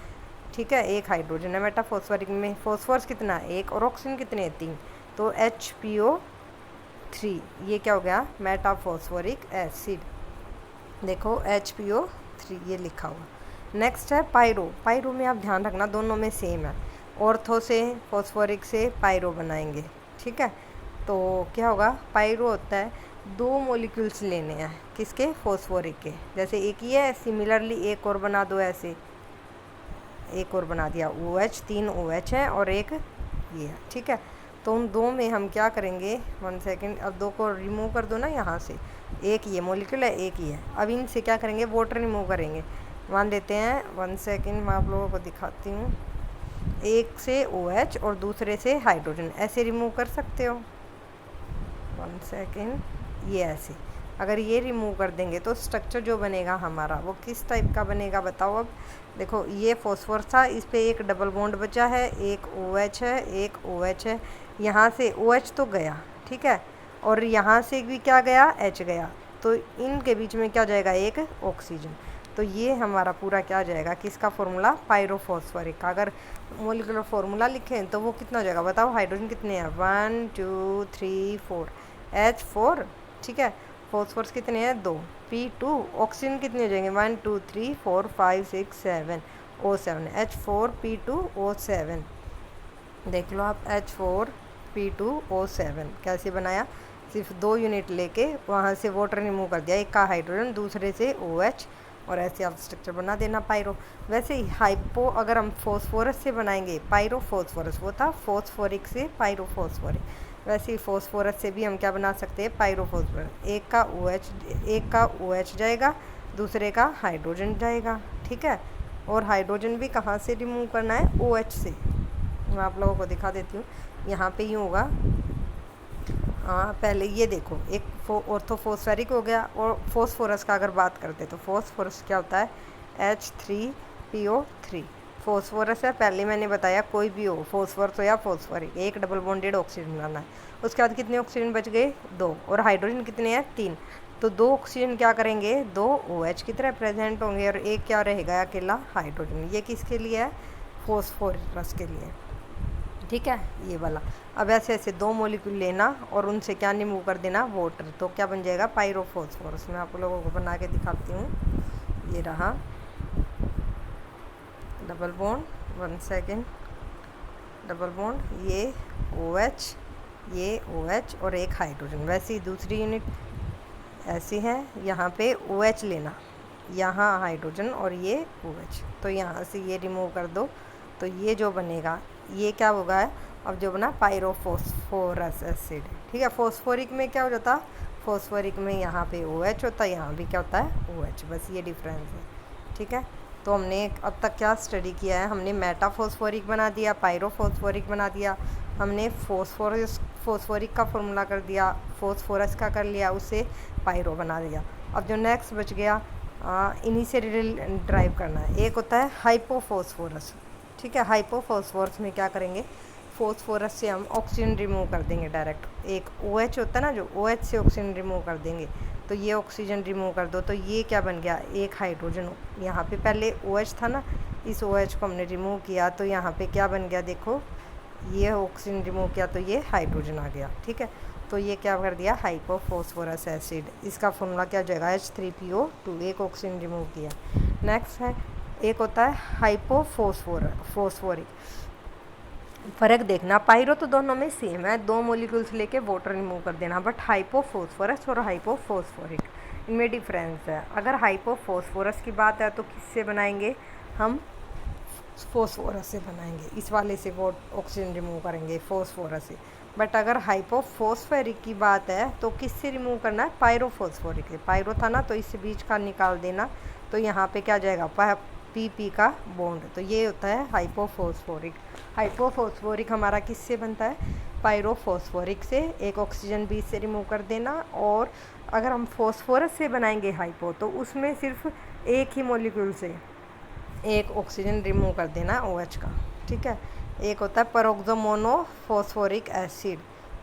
ठीक है, एक हाइड्रोजन है मेटाफॉस्फोरिक में। फॉस्फोरस कितना है, एक, और ऑक्सीजन कितने हैं, 3। तो HPO3, ये क्या हो गया, मेटाफॉस्फोरिक एसिड। देखो HPO3 ये लिखा हुआ। नेक्स्ट है पायरो। पायरो में आप ध्यान रखना दोनों में सेम है, ऑर्थो से फॉस्फोरिक से पायरो बनाएंगे, ठीक है। तो क्या होगा, पायरो होता है, दो मॉलिक्यूल्स लेने हैं, किसके, फॉस्फोरिक के। जैसे एक ही है, सिमिलरली एक और बना दो, ऐसे एक और बना दिया, OH, 3 OH है और एक ये है, ठीक है। तो उन दो में हम क्या करेंगे, 1 सेकेंड, अब दो को रिमूव कर दो ना यहाँ से, एक ये मॉलिक्यूल है, एक ही है। अब इनसे क्या करेंगे, वाटर रिमूव करेंगे। मान लेते हैं, 1 सेकेंड, मैं आप लोगों को दिखाती हूँ। एक से OH और दूसरे से हाइड्रोजन, ऐसे रिमूव कर सकते हो। 1 सेकेंड, ये ऐसे अगर ये रिमूव कर देंगे तो स्ट्रक्चर जो बनेगा हमारा वो किस टाइप का बनेगा, बताओ। अब देखो ये फॉस्फोरस था, इस पे एक डबल बॉन्ड बचा है, एक OH है, एक OH है, यहाँ से OH तो गया, ठीक है, और यहाँ से भी क्या गया, H गया। तो इनके बीच में क्या जाएगा, एक ऑक्सीजन। तो ये हमारा पूरा क्या जाएगा, किसका फॉर्मूला, पायरोफॉस्फोरिक का। अगर मोलिकुलर फॉर्मूला लिखें तो वो कितना हो जाएगा, बताओ। हाइड्रोजन कितने हैं, 1 2 3 4, H4, ठीक है। फॉस्फोरस कितने हैं, 2, P2। ऑक्सीजन कितने हो जाएंगे, 1 2 3 4 5 6 7, O7, H4P2O7। देख लो आप, H4P2O7 कैसे बनाया, सिर्फ 2 यूनिट लेके वहाँ से वाटर रिमूव कर दिया, एक का हाइड्रोजन दूसरे से OH, और ऐसे आप स्ट्रक्चर बना देना पायरो। वैसे ही हाइपो अगर हम फॉस्फोरस से बनाएंगे, पायरोफॉस्फोरस, वो था फॉस्फोरिक से पायरोफॉस्फोरिक। वैसे ही फॉस्फोरस से भी हम क्या बना सकते हैं, पायरोफॉस्फोरस। एक का OH जाएगा, दूसरे का हाइड्रोजन जाएगा, ठीक है। और हाइड्रोजन भी कहाँ से रिमूव करना है, OH से। मैं आप लोगों को दिखा देती हूँ, यहाँ पे यूँ होगा। हाँ, पहले ये देखो, एक ऑर्थोफॉस्फोरिक हो गया। और फॉस्फोरस का अगर बात करते तो फॉस्फोरस क्या होता है, H3PO3। फॉस्फोरस है, पहले मैंने बताया कोई भी हो, फॉस्फोरस हो या फॉस्फोरिक, एक डबल बॉन्डेड ऑक्सीजन बनाना है। उसके बाद कितने ऑक्सीजन बच गए, 2, और हाइड्रोजन कितने हैं, 3। तो 2 ऑक्सीजन क्या करेंगे, 2 OH की तरह प्रेजेंट होंगे, और एक क्या रहेगा, अकेला हाइड्रोजन। ये किसके लिए है, फॉस्फोरस के लिए, ठीक है, ये वाला। अब ऐसे ऐसे 2 मॉलिक्यूल लेना और उनसे क्या रिमूव कर देना, वाटर। तो क्या बन जाएगा, पायरोफॉस्फोरस। मैं आप लोगों को बना के दिखाती हूँ, ये रहा double bond, 1 second, double bond, ये OH, ये OH और एक हाइड्रोजन। वैसे ही दूसरी यूनिट ऐसी है, यहाँ पे OH लेना, यहाँ हाइड्रोजन और ये OH। तो यहाँ से ये रिमूव कर दो, तो ये जो बनेगा, ये क्या होगा, अब जो बना पायरोफॉस्फोरस एसिड, ठीक है। फॉस्फोरिक में क्या हो जाता, फॉस्फोरिक में यहाँ पे OH होता है, यहाँ भी क्या होता है, OH, बस ये डिफरेंस है, ठीक है। तो हमने अब तक क्या स्टडी किया है, हमने मेटाफॉस्फोरिक बना दिया, पायरोफॉस्फोरिक बना दिया, हमने फोस्फोरिक का फॉर्मूला कर दिया, फोस्फोरस का कर लिया, उससे पायरो बना दिया। अब जो नेक्स्ट बच गया इन्हीं से ड्राइव करना है। एक होता है हाइपोफॉस्फोरस, ठीक है। हाइपोफॉस्फोरस में क्या करेंगे, फोस्फोरस से हम ऑक्सीजन रिमूव कर देंगे डायरेक्ट। एक OH होता है ना, जो OH से ऑक्सीजन रिमूव कर देंगे, तो ये ऑक्सीजन रिमूव कर दो तो ये क्या बन गया, एक हाइड्रोजन। यहाँ पे पहले OH था ना, इस OH को हमने रिमूव किया तो यहाँ पे क्या बन गया, देखो ये ऑक्सीजन रिमूव किया तो ये हाइड्रोजन आ गया, ठीक है। तो ये क्या कर दिया, हाइपोफॉस्फोरस एसिड। इसका फॉर्मूला क्या हो जाएगा, H3PO2, एक ऑक्सीजन रिमूव किया। नेक्स्ट है, एक होता है हाइपोफॉस्फोरिक। फ़र्क देखना, पायरो तो दोनों में सेम है, 2 मॉलिक्यूल्स लेके वाटर रिमूव कर देना, बट हाइपोफॉस्फोरस और हाइपोफॉस्फोरिक इनमें डिफरेंस है। अगर हाइपोफॉस्फोरस की बात है तो किससे बनाएंगे, हम फॉस्फोरस से बनाएंगे, इस वाले से वो ऑक्सीजन रिमूव करेंगे फॉस्फोरस से। बट अगर हाइपोफॉस्फोरिक की बात है तो किससे रिमूव करना है, पायरोफॉस्फोरिक से। पायरो था ना तो इस बीच का निकाल देना, तो यहाँ पे क्या जाएगा, PP का बॉन्ड, तो ये होता है हाइपोफॉस्फोरिक। हाइपोफॉस्फोरिक हमारा किससे बनता है, पायरोफॉस्फोरिक से, एक ऑक्सीजन बीच से रिमूव कर देना। और अगर हम फॉस्फोरस से बनाएंगे हाइपो, तो उसमें सिर्फ एक ही मॉलिक्यूल से एक ऑक्सीजन रिमूव कर देना OH का, ठीक है। एक होता है पेरोक्सोमोनोफॉस्फोरिक एसिड।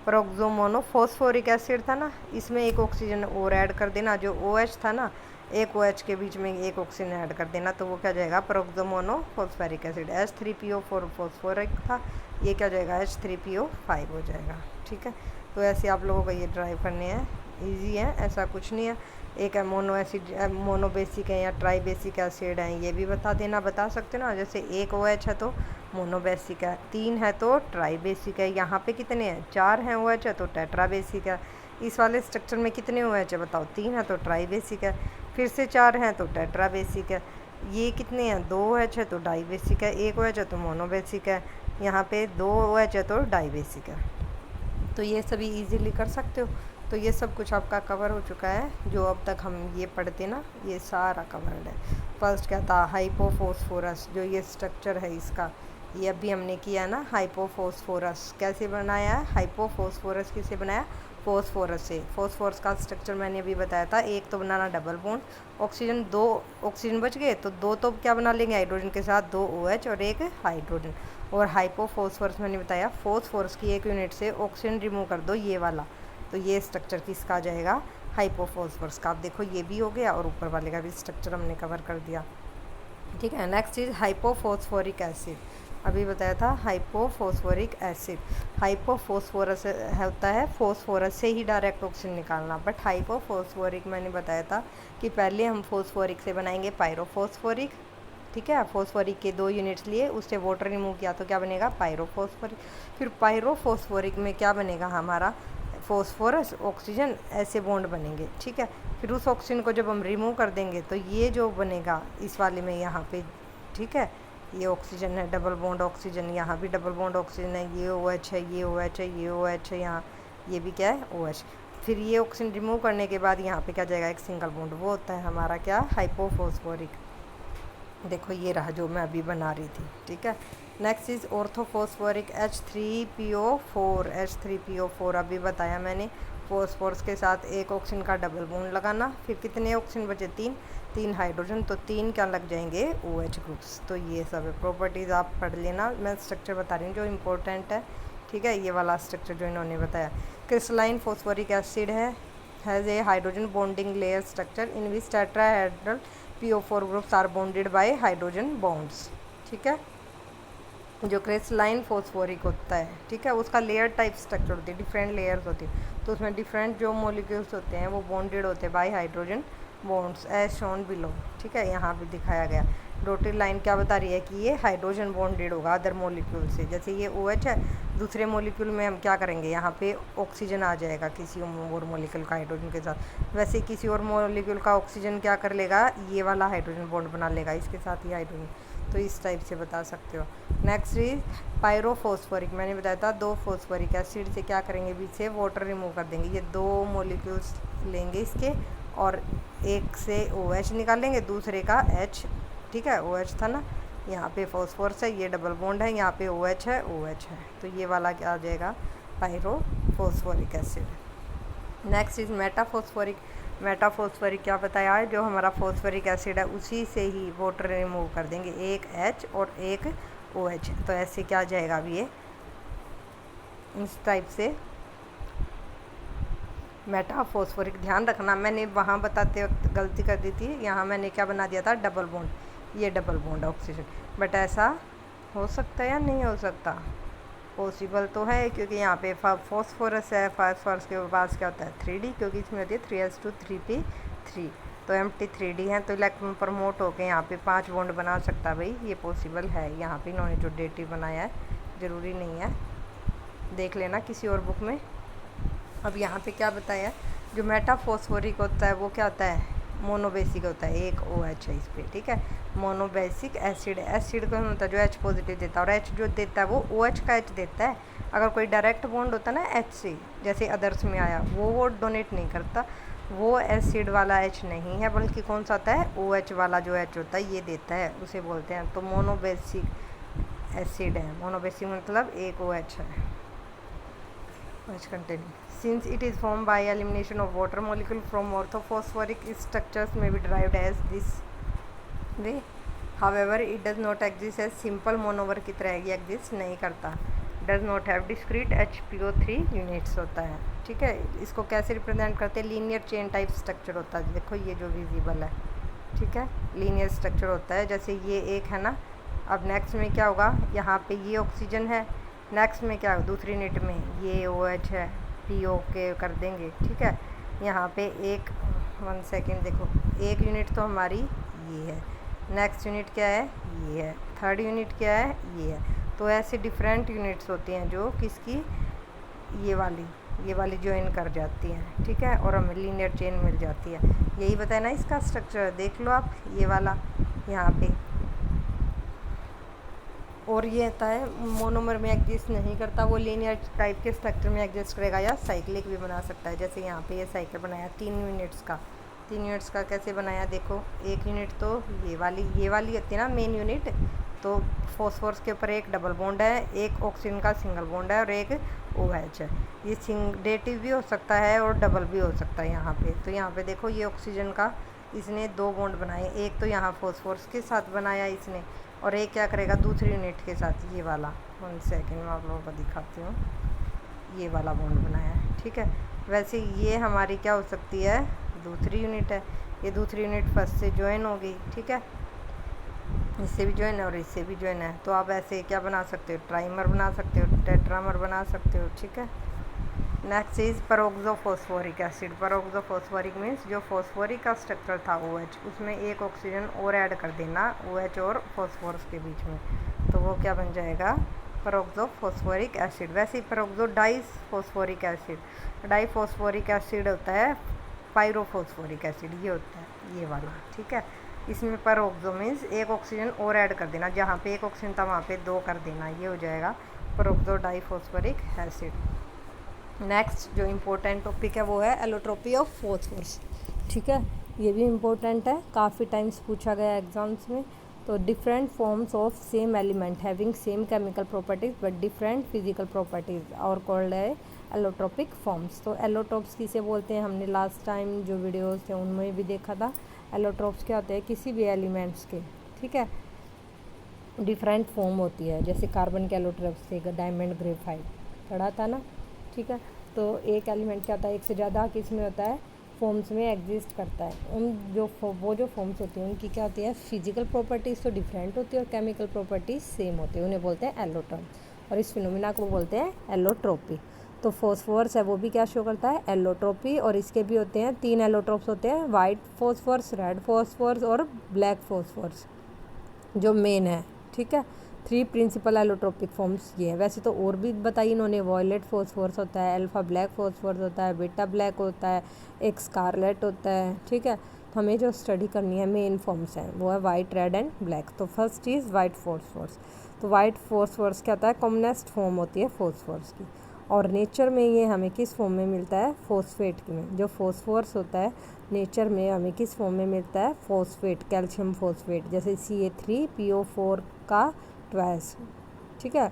पेरोक्सोमोनोफॉस्फोरिक एसिड था ना, इसमें एक ऑक्सीजन और ऐड कर देना, जो OH था ना, एक OH के बीच में एक ऑक्सीजन ऐड कर देना, तो वो क्या जाएगा, पेरोक्सोमोनोफॉस्फोरिक एसिड। H3PO4 फॉस्फोरिक था, ये क्या जाएगा, H3PO5 हो जाएगा, ठीक है। तो ऐसे आप लोगों को ये ड्राइव करने हैं, ईजी है, ऐसा कुछ नहीं है। एक है मोनो एसिड, मोनोबेसिक है या ट्राइबेसिक एसिड है, ये भी बता देना, बता सकते ना। जैसे एक OH है तो मोनोबेसिक है, 3 है तो ट्राइबेसिक है। यहाँ पे कितने हैं, 4 हैं OH है तो टेट्राबेसिक है। इस वाले स्ट्रक्चर में कितने OH है बताओ, 3 है तो ट्राइबेसिक है, फिर से 4 हैं तो टेट्राबेसिक है। ये कितने हैं, 2 OH है तो डाइबेसिक है, 1 OH है तो मोनोबेसिक है, यहाँ पे 2 OH है तो डाइबेसिक है। तो ये सभी इजीली कर सकते हो। तो ये सब कुछ आपका कवर हो चुका है, जो अब तक हम ये पढ़ते ना, ये सारा कवर्ड है। फर्स्ट क्या था, हाइपोफॉस्फोरस, जो ये स्ट्रक्चर है इसका, ये अभी हमने किया ना, हाइपोफॉस्फोरस कैसे बनाया है, हाइपोफॉस्फोरस किसे बनाया, फॉस्फोरस से। फॉस्फोरस का स्ट्रक्चर मैंने अभी बताया था, एक तो बनाना डबल बॉन्ड, ऑक्सीजन 2 ऑक्सीजन बच गए तो 2 तो क्या बना लेंगे हाइड्रोजन के साथ, 2 OH और एक हाइड्रोजन। और हाइपोफॉस्फोरस मैंने बताया, फॉस्फोरस की एक यूनिट से ऑक्सीजन रिमूव कर दो, ये वाला, तो ये स्ट्रक्चर किसका आ जाएगा, हाइपोफॉस्फोरस का। आप देखो ये भी हो गया और ऊपर वाले का भी स्ट्रक्चर हमने कवर कर दिया, ठीक है। नेक्स्ट इज हाइपोफॉस्फोरिक एसिड, अभी बताया था हाइपोफॉस्फोरिक एसिड। हाइपोफॉस्फोरस होता है फॉस्फोरस से ही डायरेक्ट ऑक्सीजन निकालना, बट हाइपोफॉस्फोरिक मैंने बताया था कि पहले हम फॉस्फोरिक से बनाएंगे पायरोफॉस्फोरिक, ठीक है। फॉस्फोरिक के 2 यूनिट्स लिए, उससे वाटर रिमूव किया तो क्या बनेगा, पायरोफॉस्फोरिक। फिर पायरोफॉस्फोरिक में क्या बनेगा हमारा, फॉस्फोरस ऑक्सीजन ऐसे बॉन्ड बनेंगे, ठीक है। फिर उस ऑक्सीजन को जब हम रिमूव कर देंगे तो ये जो बनेगा इस वाले में यहाँ पे, ठीक है, ये ऑक्सीजन है, डबल बॉन्ड ऑक्सीजन, यहाँ भी डबल बॉन्ड ऑक्सीजन है, ये OH है, ये OH है, ये OH है, यहाँ ये भी क्या है, OH। फिर ये ऑक्सीजन रिमूव करने के बाद यहाँ पे क्या जाएगा, एक सिंगल बॉन्ड, वो होता है हमारा क्या, हाइपोफॉस्फोरिक। देखो ये रहा जो मैं अभी बना रही थी, ठीक है। नेक्स्ट इज ऑर्थोफॉस्फोरिक H3PO4 अभी बताया मैंने, फॉस्फोरस के साथ एक ऑक्सीजन का डबल बॉन्ड लगाना। फिर कितने ऑक्सीजन बचे, 3 हाइड्रोजन, तो 3 क्या लग जाएंगे, OH ग्रुप्स। तो ये सब है, प्रॉपर्टीज़ आप पढ़ लेना, मैं स्ट्रक्चर बता रही हूँ जो इम्पोर्टेंट है, ठीक है। ये वाला स्ट्रक्चर जो इन्होंने बताया, crystalline phosphoric acid has a hydrogen bonding layer structure in which tetrahedral PO4 groups are bonded by hydrogen bonds, ठीक है। जो क्रिस्टलाइन फॉस्फोरिक होता है, ठीक है, उसका लेयर टाइप स्ट्रक्चर होती है, डिफरेंट लेयर्स होती है, तो उसमें डिफरेंट जो मॉलिक्यूल्स होते हैं वो बॉन्डेड होते हैं by hydrogen bonds as shown below, ठीक है। यहाँ भी दिखाया गया, डॉटेड लाइन क्या बता रही है कि ये हाइड्रोजन बॉन्डेड होगा अदर मॉलिक्यूल से। जैसे ये OH है, दूसरे मॉलिक्यूल में हम क्या करेंगे, यहाँ पे ऑक्सीजन आ जाएगा किसी और मॉलिक्यूल का हाइड्रोजन के साथ, वैसे किसी और मॉलिक्यूल का ऑक्सीजन क्या कर लेगा, ये वाला हाइड्रोजन बॉन्ड बना लेगा इसके साथ ही हाइड्रोजन, तो इस टाइप से बता सकते हो। नेक्स्ट इज पायरोफॉस्फोरिक, मैंने बताया था 2 फॉस्फोरिक एसिड से क्या करेंगे, बीच से वाटर रिमूव कर देंगे। ये 2 मॉलिक्यूल्स लेंगे इसके और एक से OH निकालेंगे, दूसरे का H ठीक है, OH था ना, यहाँ पे फॉस्फोरस है, ये डबल बॉन्ड है, यहाँ पे OH है, OH है, तो ये वाला क्या आ जाएगा, pyrophosphoric acid. Next is metaphosphoric. Metaphosphoric क्या बताया है, जो हमारा फॉस्फोरिक एसिड है उसी से ही वाटर रिमूव कर देंगे, एक H और एक OH, तो ऐसे क्या आ जाएगा अब ये इस टाइप से मेटाफॉस्फोरिक। ध्यान रखना मैंने वहाँ बताते वक्त गलती कर दी थी, यहाँ मैंने क्या बना दिया था, डबल बॉन्ड, ये डबल बॉन्ड ऑक्सीजन, बट ऐसा हो सकता है या नहीं हो सकता, पॉसिबल तो है, क्योंकि यहाँ पे फॉस्फोरस है, फॉस्फोरस के पास क्या होता है 3D, क्योंकि इसमें होती है 3s2 3p3, तो empty 3D है, तो इलेक्ट्रॉन प्रमोट होकर यहाँ पे 5 बॉन्ड बना सकता है भाई, ये पॉसिबल है। यहाँ पे इन्होंने जो डेटिव बनाया है, ज़रूरी नहीं है, देख लेना किसी और बुक में। अब यहाँ पे क्या बताया है, जो मेटाफॉस्फोरिक होता है वो क्या होता है, मोनोबेसिक होता है, एक OH है इस पर, ठीक है, मोनोबेसिक एसिड। एसिड का होता है जो H पॉजिटिव देता है, और H जो देता है वो OH का H देता है। अगर कोई डायरेक्ट बॉन्ड होता है ना H से, जैसे अदर्स में आया, वो डोनेट नहीं करता, वो एसिड वाला H नहीं है, बल्कि कौन सा होता है, OH वाला जो H होता है ये देता है, उसे बोलते हैं, तो मोनोबेसिक एसिड है। मोनोबेसिक मतलब एक OH है। OH containing, since it is formed by elimination of water molecule from orthophosphoric structures may be derived as this way, however it does not exist as simple monomer की तरह ये exist नहीं करता, does not have discrete HPO3 units होता है, ठीक है। इसको कैसे रिप्रेजेंट करते हैं, लीनियर चेन टाइप स्ट्रक्चर होता है, देखो ये जो विजिबल है, ठीक है, लीनियर स्ट्रक्चर होता है, जैसे ये एक है ना। अब नेक्स्ट में क्या होगा, यहाँ पे ये ऑक्सीजन है, नेक्स्ट में क्या, दूसरी यूनिट में ये OH है, PO के कर देंगे, ठीक है। यहाँ पे एक 1 सेकेंड देखो, एक यूनिट तो हमारी ये है, नेक्स्ट यूनिट क्या है, ये है, थर्ड यूनिट क्या है, ये है, तो ऐसे डिफरेंट यूनिट्स होती हैं जो किसकी, ये वाली ज्वाइन कर जाती हैं, ठीक है, और हमें लीनियर चेन मिल जाती है। यही बताया ना इसका स्ट्रक्चर, देख लो आप, ये वाला यहाँ पे, और ये होता है मोनोमर में एग्जिस्ट नहीं करता, वो लीनियर टाइप के स्ट्रक्चर में एग्जिस्ट करेगा, या साइक्लिक भी बना सकता है। जैसे यहाँ पे ये साइकिल बनाया 3 यूनिट्स का कैसे बनाया, देखो एक यूनिट तो ये वाली होती है ना मेन यूनिट, तो फॉस्फोरस के ऊपर एक डबल बॉन्ड है, एक ऑक्सीजन का सिंगल बॉन्ड है, और एक OH है। ये डेटिव भी हो सकता है और डबल भी हो सकता है यहाँ पे। तो यहाँ पे देखो ये ऑक्सीजन का इसने 2 बॉन्ड बनाए, एक तो यहाँ फॉस्फोरस के साथ बनाया इसने, और एक क्या करेगा दूसरी यूनिट के साथ, ये वाला 1 सेकेंड मैं आप लोगों को दिखाती हूँ, ये वाला बॉन्ड बनाया है, ठीक है। वैसे ये हमारी क्या हो सकती है, दूसरी यूनिट है, ये दूसरी यूनिट फर्स्ट से ज्वाइन हो गई, ठीक है, इससे भी ज्वाइन है और इससे भी ज्वाइन है, तो आप ऐसे क्या बना सकते हो, ट्राइमर बना सकते हो, टेट्रामर बना सकते हो, ठीक है। Next is peroxophosphoric acid. Peroxophosphoric means जो फॉस्फोरिक का स्ट्रक्चर था OH, उसमें एक ऑक्सीजन और ऐड कर देना OH और फॉस्फोरस के बीच में, तो वो क्या बन जाएगा, पेरोक्सोफॉस्फोरिक एसिड। वैसे ही पेरोक्सो डाइफॉस्फोरिक एसिड, डाइफॉस्फोरिक एसिड होता है पायरोफॉस्फोरिक एसिड, ये होता है ये वाला, ठीक है। इसमें पेरोक्सो मीन्स एक ऑक्सीजन और ऐड कर देना, जहाँ पे एक ऑक्सीजन था वहाँ पे 2 कर देना, ये हो जाएगा पेरोक्सो डाइफॉस्फोरिक एसिड। नेक्स्ट जो इम्पोर्टेंट टॉपिक है वो है एलोट्रोपी ऑफ फॉस्फोरस, ठीक है, ये भी इम्पोर्टेंट है, काफ़ी टाइम्स पूछा गया एग्जाम्स में। तो different forms of same element having same chemical properties but different physical properties और कॉल्ड है एलोट्रोपिक फॉर्म्स। तो एलोट्रोप्स किसे बोलते हैं, हमने लास्ट टाइम जो वीडियोस थे उनमें भी देखा था। एलोट्रोप्स क्या होते हैं, किसी भी एलिमेंट्स के, ठीक है, डिफरेंट फॉर्म होती है, जैसे कार्बन के एलोट्रोप्स थे, डायमंड, ग्रेफाइट पढ़ा था ना, ठीक है। तो एक एलिमेंट क्या होता है, एक से ज़्यादा किस में होता है, फॉर्म्स में एग्जिस्ट करता है। उन जो फॉर्म्स होती हैं उनकी क्या होती है, फिजिकल प्रॉपर्टीज़ तो डिफरेंट होती है और केमिकल प्रॉपर्टीज़ सेम होती है, उन्हें बोलते हैं एलोट्रॉप, और इस फिनोमिना को बोलते हैं एलोट्रोपी। तो फॉस्फोरस है वो भी क्या शो करता है, एलोट्रोपी, और इसके भी होते हैं 3 एलोट्रोप्स होते हैं, वाइट फॉस्फोरस, रेड फॉस्फोरस और ब्लैक फॉस्फोरस जो मेन है, ठीक है। 3 प्रिंसिपल एलोट्रोपिक फॉर्म्स ये है। वैसे तो और भी बताई इन्होंने, वॉयलेट फॉस्फोरस होता है, अल्फ़ा ब्लैक फॉस्फोरस होता है, बीटा ब्लैक होता है, एक स्कारलेट होता है, ठीक है। तो हमें जो स्टडी करनी है मेन फॉर्म्स हैं वो है वाइट, रेड एंड ब्लैक। तो फर्स्ट इज़ वाइट फॉस्फोरस। तो वाइट फॉस्फोरस क्या होता है, कॉमनेस्ट फॉर्म होती है फॉस्फोरस की, और नेचर में ये हमें किस फॉर्म में मिलता है, फॉस्फेट में। जो फॉस्फोरस होता है नेचर में हमें किस फॉर्म में मिलता है, फॉस्फेट, कैल्शियम फॉस्फेट, जैसे CA3PO4 का ट्वाइस। ठीक है।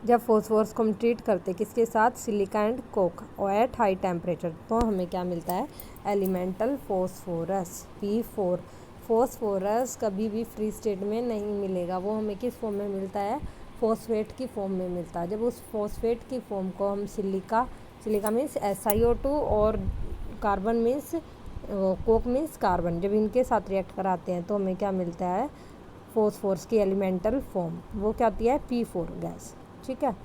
जब फॉस्फोरस को हम ट्रीट करते हैं किसके साथ, सिलिका एंड कोक और एट हाई टेम्परेचर, तो हमें क्या मिलता है, एलिमेंटल फॉस्फोरस P4। फॉस्फोरस कभी भी फ्री स्टेट में नहीं मिलेगा, वो हमें किस फॉर्म में मिलता है, फॉस्फेट की फॉर्म में मिलता है। जब उस फॉस्फेट की फॉर्म को हम सिलिका मीन्स SiO2 और carbon means Coke means carbon, जब इनके साथ रिएक्ट कराते हैं तो हमें क्या मिलता है, फॉस्फोरस की एलिमेंटल फॉर्म, वो क्या आती है, P4 गैस। ठीक है।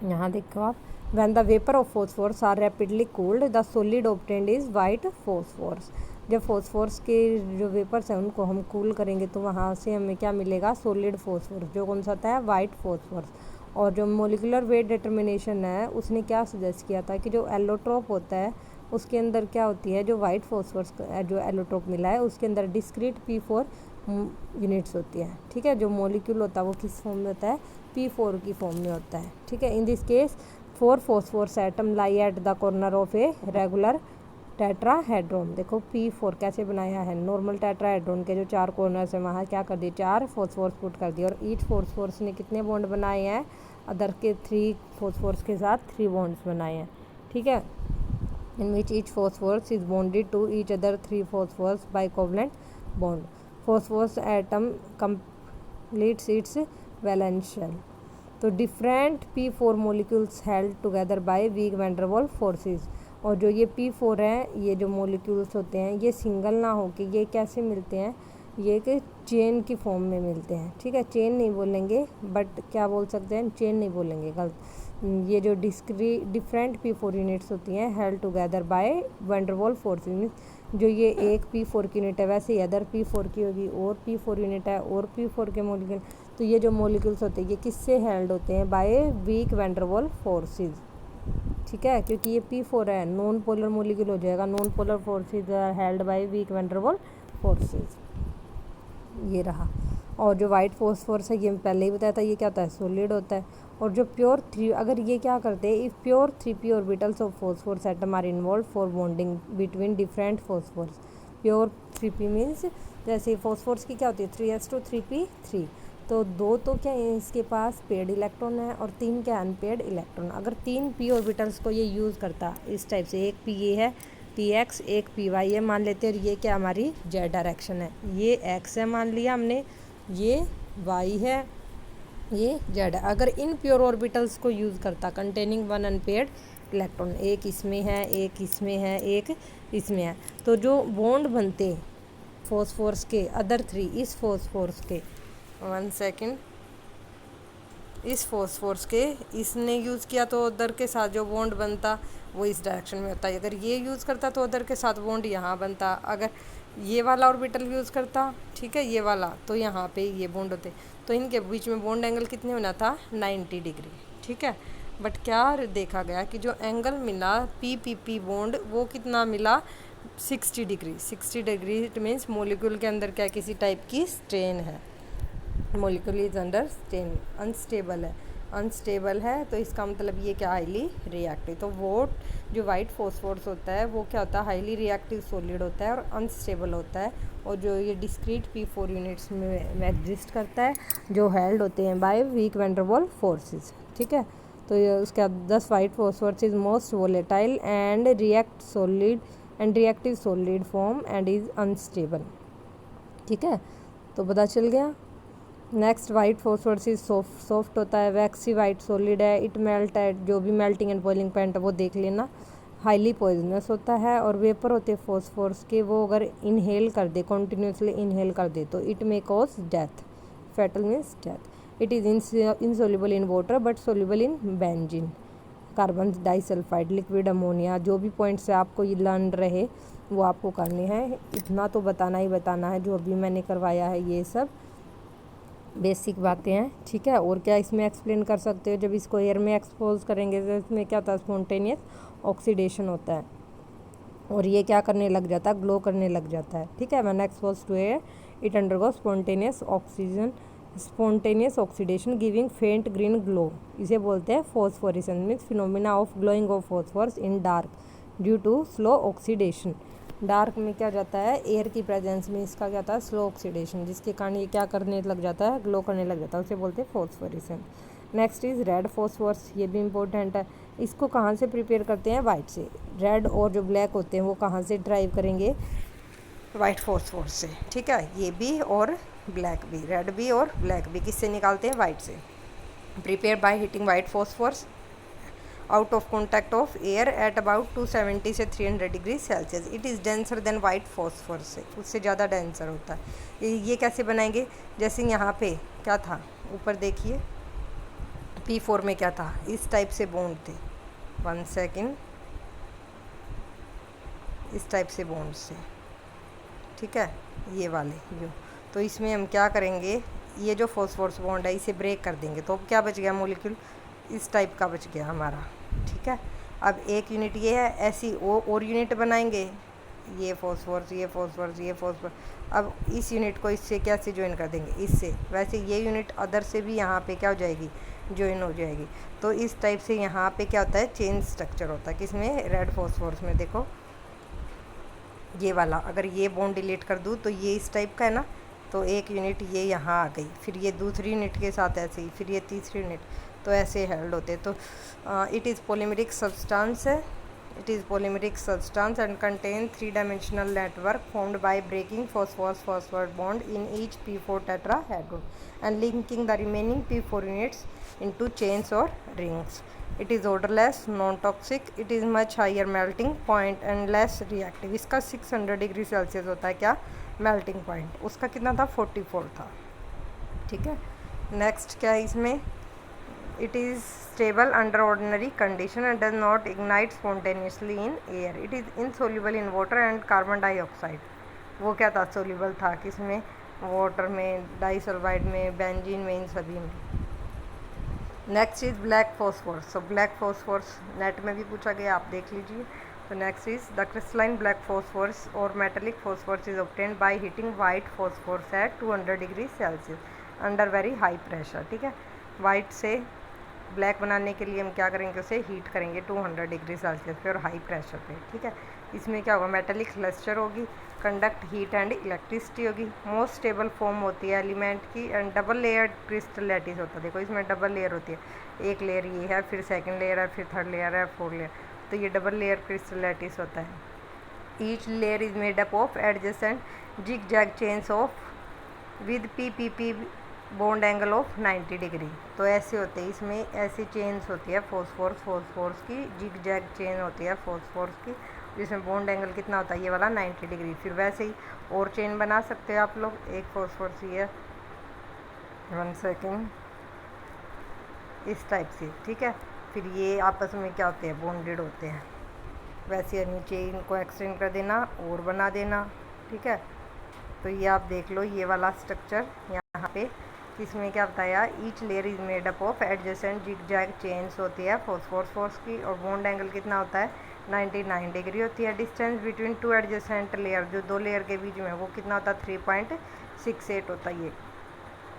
यहाँ देखो आप, when the vapour of phosphorus are rapidly cooled the solid obtained is white phosphorus. जब फॉस्फोरस के जो वेपर्स हैं उनको हम कूल करेंगे तो वहाँ से हमें क्या मिलेगा, सॉलिड फॉस्फोरस, जो कौन सा आता है, वाइट फॉस्फोरस। और जो मोलिकुलर वेट डिटर्मिनेशन है उसने क्या सजेस्ट किया था कि जो एलोट्रोप होता है उसके अंदर क्या होती है, जो वाइट फॉस्फोरस जो एलोट्रोप मिला है उसके अंदर डिस्क्रीट P4 यूनिट्स होती है। ठीक है। जो मॉलिक्यूल होता है वो किस फॉर्म में होता है, P4 की फॉर्म में होता है। ठीक है। In this case 4 phosphorus atom lie at the corner of a regular tetrahedron. देखो P4 कैसे बनाया है, नॉर्मल टेट्राहेड्रॉन के जो 4 कॉर्नर्स हैं वहाँ क्या कर दिए, 4 फॉस्फोरस पुट कर दिए, और ईच फॉस्फोरस ने कितने बॉन्ड बनाए हैं, अदर के 3 फॉस्फोरस के साथ 3 बॉन्ड्स बनाए हैं। ठीक है। in which each phosphorus is bonded to each other 3 phosphorus by covalent bond. Phosphorus atom completes its valence shell. तो different P4 molecules held together by weak van der Waals forces। और जो ये P4 हैं, ये जो molecules होते हैं ये सिंगल ना होके ये कैसे मिलते हैं, ये एक चेन की फॉर्म में मिलते हैं। ठीक है। चेन नहीं बोलेंगे बट क्या बोल सकते हैं, चेन नहीं बोलेंगे, गलत। ये जो डिफरेंट P4 यूनिट्स होती हैं held together by van der Waals forces, जो ये एक P4 की यूनिट है वैसे ही अदर P4 की होगी, और P4 यूनिट है और P4 के मॉलिक्यूल, तो ये जो मॉलिक्यूल्स होते हैं ये किससे हेल्ड होते हैं, by weak van der Waals forces. ठीक है। क्योंकि ये P4 है, नॉन पोलर मॉलिक्यूल हो जाएगा, non polar forces are held by weak van der Waals forces. ये रहा। और जो वाइट फॉस्फोरस है ये पहले ही बताया था, ये क्या होता है, सॉलिड होता है। और जो प्योर 3, अगर ये क्या करते हैं, if pure 3p orbitals of phosphorus atom are involved for bonding between different phosphorus. Pure 3p means जैसे फॉस्फोरस की क्या होती है 3s2 3p3, तो 2 तो क्या है इसके पास पेड इलेक्ट्रॉन है और 3 क्या अनपेड इलेक्ट्रॉन। अगर 3 p ऑर्बिटल्स को ये यूज़ करता इस टाइप से, एक p ये है px, एक py ये मान लेते हैं, और ये क्या हमारी z डायरेक्शन है, ये x है मान लिया हमने, ये y है, ये z है। अगर इन प्योर ऑर्बिटल्स को यूज़ करता कंटेनिंग 1 अनपेड इलेक्ट्रॉन, एक इसमें है, एक इसमें है, एक इसमें है, तो जो बॉन्ड बनते फॉस्फोरस के अदर 3 इस फॉस्फोरस के, 1 सेकेंड, इस फॉस्फोरस के इसने यूज़ किया तो अदर के साथ जो बॉन्ड बनता वो इस डायरेक्शन में होता है। अगर ये यूज़ करता तो अदर के साथ बॉन्ड यहाँ बनता, अगर ये वाला ऑर्बिटल यूज़ करता, ठीक है, ये वाला, तो यहाँ पे ये बॉन्ड होते, तो इनके बीच में बॉन्ड एंगल कितने होना था, 90 डिग्री। ठीक है। बट क्या देखा गया कि जो एंगल मिला PPP बॉन्ड वो कितना मिला, 60 degree. 60 degree it means molecule के अंदर क्या किसी टाइप की स्ट्रेन है, molecule is under strain, unstable है, तो इसका मतलब ये क्या, हाईली रिएक्टिव। तो वो जो वाइट फॉस्फोरस होता है वो क्या होता है, हाईली रिएक्टिव सॉलिड होता है और अनस्टेबल होता है, और जो ये डिस्क्रीट P4 यूनिट्स में एग्जिस्ट करता है, जो हेल्ड होते हैं by weak van der Waals forces. ठीक है। तो ये उसका 10 white phosphorus is most volatile and reactive solid form and is unstable. ठीक है। तो पता चल गया। Next white phosphorus is soft होता है, वैक्सी वाइट सॉलिड है, इट मेल्ट है, जो भी मेल्टिंग एंड बॉइलिंग पॉइंट है वो देख लेना, हाईली पॉइजनस होता है, और वेपर होते हैं फॉस्फोरस के, वो अगर इनहेल कर दे, कॉन्टिन्यूसली इनहेल कर दे तो it may cause death, fatal means death. It is insoluble in water but soluble in benzene, carbon disulphide, liquid ammonia. जो भी पॉइंट्स आपको ये लर्न रहे वो आपको करने हैं, इतना तो बताना ही बताना है, जो भी मैंने करवाया है ये सब बेसिक बातें हैं। ठीक है। और क्या इसमें एक्सप्लेन कर सकते हो, जब इसको एयर में एक्सपोज करेंगे तो इसमें क्या होता है, स्पॉन्टेनियस ऑक्सीडेशन होता है, और ये क्या करने लग जाता है, ग्लो करने लग जाता है। ठीक है। When expose to air it undergo spontaneous oxygen spontaneous oxidation giving faint green glow, इसे बोलते हैं phosphorescence, means phenomena of glowing of phosphorus in dark due to slow oxidation. Dark में क्या जाता है, एयर की प्रेजेंस में इसका क्या होता है, स्लो ऑक्सीडेशन, जिसके कारण ये क्या करने लग जाता है, ग्लो करने लग जाता है, उसे बोलते हैं फॉस्फोरेशन। नेक्स्ट इज़ रेड फॉस्फोरस, ये भी इंपॉर्टेंट है। इसको कहाँ से प्रिपेयर करते हैं, वाइट से। रेड और जो ब्लैक होते हैं वो कहाँ से ड्राइव करेंगे, वाइट फॉस्फोरस से, ठीक है। ये भी और ब्लैक भी, रेड भी और ब्लैक भी किससे निकालते हैं, वाइट से। Prepare by heating white phosphorus out of contact of air at about 270 से 300 degree Celsius. It is denser then white phosphorus से, उससे ज़्यादा डेंसर होता है। ये कैसे बनाएंगे, जैसे यहाँ पे क्या था, ऊपर देखिए P4 में क्या था, इस टाइप से बॉन्ड थे, 1 सेकेंड, इस टाइप से बॉन्ड से, ठीक है, ये वाले जो। तो इसमें हम क्या करेंगे, ये जो फॉस्फोरस बॉन्ड है इसे ब्रेक कर देंगे, तो अब क्या बच गया, मॉलिक्यूल इस टाइप का बच गया हमारा, ठीक है। अब एक यूनिट ये है, ऐसी और यूनिट बनाएंगे, ये फॉस्फोरस, ये फॉस्फोरस, ये फॉस्फोरस। अब इस यूनिट को इससे कैसे ज्वाइन कर देंगे, इससे। वैसे ये यूनिट अदर से भी यहाँ पे क्या हो जाएगी, ज्वाइन हो जाएगी। तो इस टाइप से यहाँ पे क्या होता है, चेन स्ट्रक्चर होता है, किसमें, रेड फॉस्फोरस में। देखो ये वाला, अगर ये बॉन्ड डिलीट कर दूँ तो ये इस टाइप का है ना, तो एक यूनिट ये यहाँ आ गई, फिर ये दूसरी यूनिट के साथ ऐसे ही, फिर ये तीसरी यूनिट, तो ऐसे हेल्ड होते। तो इट इज़ पॉलीमेरिक सब्सटेंस है, it is polymeric substance and contain 3 dimensional network formed by breaking phosphorus phosphorus bond in each P4 tetrahedron and linking the remaining P4 units into chains और rings. It is odourless, non toxic, it is much higher melting point and less reactive. इसका 600 degree Celsius होता है क्या, melting point. उसका कितना था, 44 था, ठीक है। नेक्स्ट क्या है इसमें, it is stable under ordinary condition and does not ignite spontaneously in air. It is insoluble in water and carbon dioxide. वो क्या था, सोल्यूबल था किसमें, वाटर में, डाइसल्फाइड में, बेंजीन में, इन सभी में। Next is black phosphorus. So black phosphorus NET में भी पूछा गया, आप देख लीजिए। तो next is the crystalline black phosphorus और metallic phosphorus is obtained by heating white phosphorus at 200 degree Celsius under very high pressure, ठीक है। वाइट से ब्लैक बनाने के लिए हम क्या करेंगे, उसे हीट करेंगे 200 डिग्री सेल्सियस पे और हाई प्रेशर पे, ठीक है। इसमें क्या होगा, मेटेलिक क्लस्टर होगी, कंडक्ट हीट एंड इलेक्ट्रिसिटी होगी, मोस्ट स्टेबल फॉर्म होती है एलिमेंट की, and double layer crystal lattice होता है। देखो इसमें डबल लेयर होती है, एक लेयर ये है, फिर सेकंड लेयर है, फिर थर्ड लेयर है, फोर्थ लेयर, तो ये डबल लेयर क्रिस्टल लैटिस होता है। Each layer is made up of adjacent zigzag chains of with P bond angle of 90 degree. तो ऐसे होते हैं, इसमें ऐसी चेन्स होती है फॉस्फोरस की, जिग जैग चेन होती है फॉस्फोरस की, जिसमें बॉन्ड एंगल कितना होता है, ये वाला 90 डिग्री। फिर वैसे ही और चेन बना सकते हो आप लोग, एक फॉस्फोरस ही है, 1 सेकेंड, इस टाइप से, ठीक है। फिर ये आपस में क्या होते हैं, बॉन्डेड होते हैं। वैसे नीचे इनको एक्सटेंड कर देना और बना देना, ठीक है। तो ये आप देख लो, ये वाला स्ट्रक्चर यहाँ पे, इसमें क्या बताया, each layer is made up of adjacent zigzag chains होती है फॉस्फोरस की, और बॉन्ड एंगल कितना होता है, 99 डिग्री होती है। डिस्टेंस बिटवीन 2 एडजेसेंट लेयर, जो 2 लेयर के बीच में, वो कितना होता है, 3.68 होता है ये।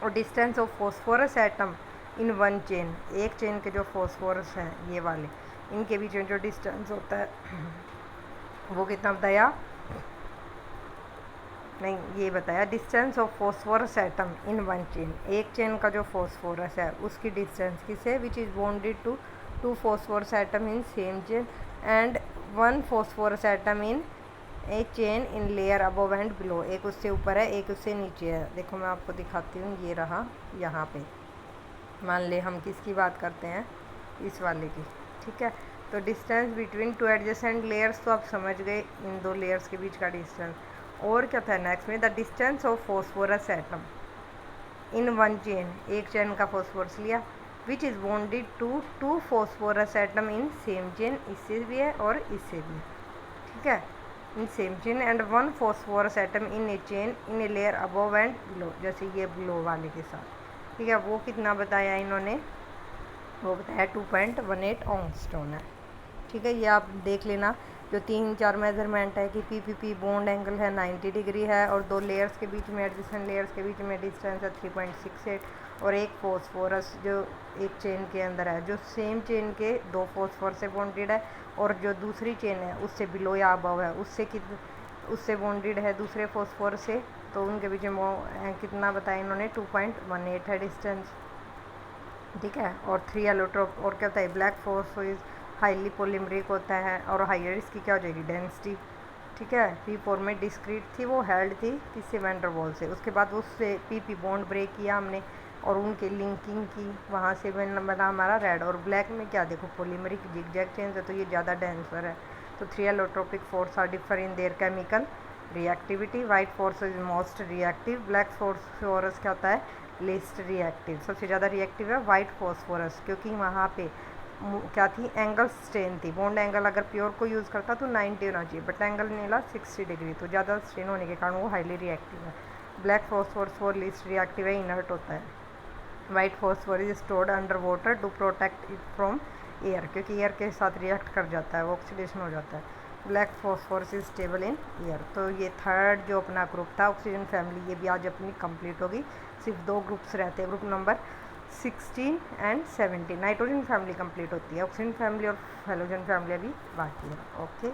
और distance of phosphorus atom in 1 chain, एक चेन के जो फॉस्फोरस हैं ये वाले, इनके बीच में जो डिस्टेंस होता है वो कितना बताया, नहीं ये बताया, distance of phosphorus atom in 1 chain, एक चेन का जो फॉस्फोरस है उसकी डिस्टेंस किसे, which is bonded to 2 phosphorus atom in same chain and 1 phosphorus atom in a chain in layer above and below. एक उससे ऊपर है, एक उससे नीचे है। देखो मैं आपको दिखाती हूँ, ये रहा यहाँ पे, मान ले हम किसकी बात करते हैं, इस वाले की, ठीक है। तो डिस्टेंस बिटवीन 2 एडजेसेंट लेयर्स, तो आप समझ गए इन 2 लेयर्स के बीच का डिस्टेंस। और क्या था नेक्स्ट में, the distance of phosphorus atom in 1 chain, एक चेन का फॉस्फोरस लिया, which is bonded to 2 phosphorus atom in same chain, इससे भी है और इससे भी, ठीक है, in same chain and 1 phosphorus atom in a chain in a layer above and below, जैसे ये बिलो वाले के साथ, ठीक है। वो कितना बताया इन्होंने, वो बताया 2.18 ऑंगस्ट्रोन है, ठीक है, ये आप देख लेना। जो 3-4 मेजरमेंट है कि पीपीपी बॉन्ड एंगल है 90 डिग्री है, और 2 लेयर्स के बीच में, एडजेसेंट लेयर्स के बीच में डिस्टेंस है 3.68, और एक फॉस्फोरस जो एक चेन के अंदर है, जो सेम चेन के 2 फॉस्फोरस से बॉन्डेड है, और जो दूसरी चेन है उससे बिलो या अबव है, उससे बॉन्डेड है दूसरे फॉस्फोरस से, तो उनके बीच में कितना बताया इन्होंने, 2.18 है डिस्टेंस। ठीक है, और 3 एलोट्रोप, और क्या होता है, ब्लैक फॉस्फोरस हाईली पोलिमरिक होता है, और हाइयर इसकी क्या हो जाएगी, डेंसिटी। ठीक है, P4 में डिस्क्रीट थी, वो हेल्ड थी किससे, वैन डर वाल्स से। उसके बाद उससे PP बॉन्ड ब्रेक किया हमने और उनके लिंकिंग की, वहाँ से बना हमारा रेड। और ब्लैक में क्या देखो, पोलिमरिक जिगजैग चेंज है, तो ये ज़्यादा डेंसर है। तो 3 allotropic force are differ in their chemical reactivity. White force is most reactive, black phosphorus क्या होता है, लेस्ट रिएक्टिव। सबसे ज़्यादा रिएक्टिव है वाइट फॉस्फोरस, क्योंकि वहाँ पे क्या थी, एंगल स्ट्रेन थी। बॉन्ड एंगल अगर प्योर को यूज़ करता तो 90 होना चाहिए, बट एंगल मिला 60 डिग्री, तो ज़्यादा स्ट्रेन होने के कारण वो हाईली रिएक्टिव है। ब्लैक फॉस्फोरस वो लीस्ट रिएक्टिव है, इनर्ट होता है। White phosphorus is stored under water to protect it from air, क्योंकि एयर के साथ रिएक्ट कर जाता है, वो ऑक्सीडेशन हो जाता है। Black phosphorus is stable in air. तो ये थर्ड जो अपना ग्रुप था ऑक्सीजन फैमिली, ये भी आज अपनी कंप्लीट होगी। सिर्फ 2 ग्रुप्स रहते हैं, group number 16 and 17। Nitrogen family complete होती है, ऑक्सीजन फैमिली और हेलोजन फैमिली अभी बाकी है। ओके।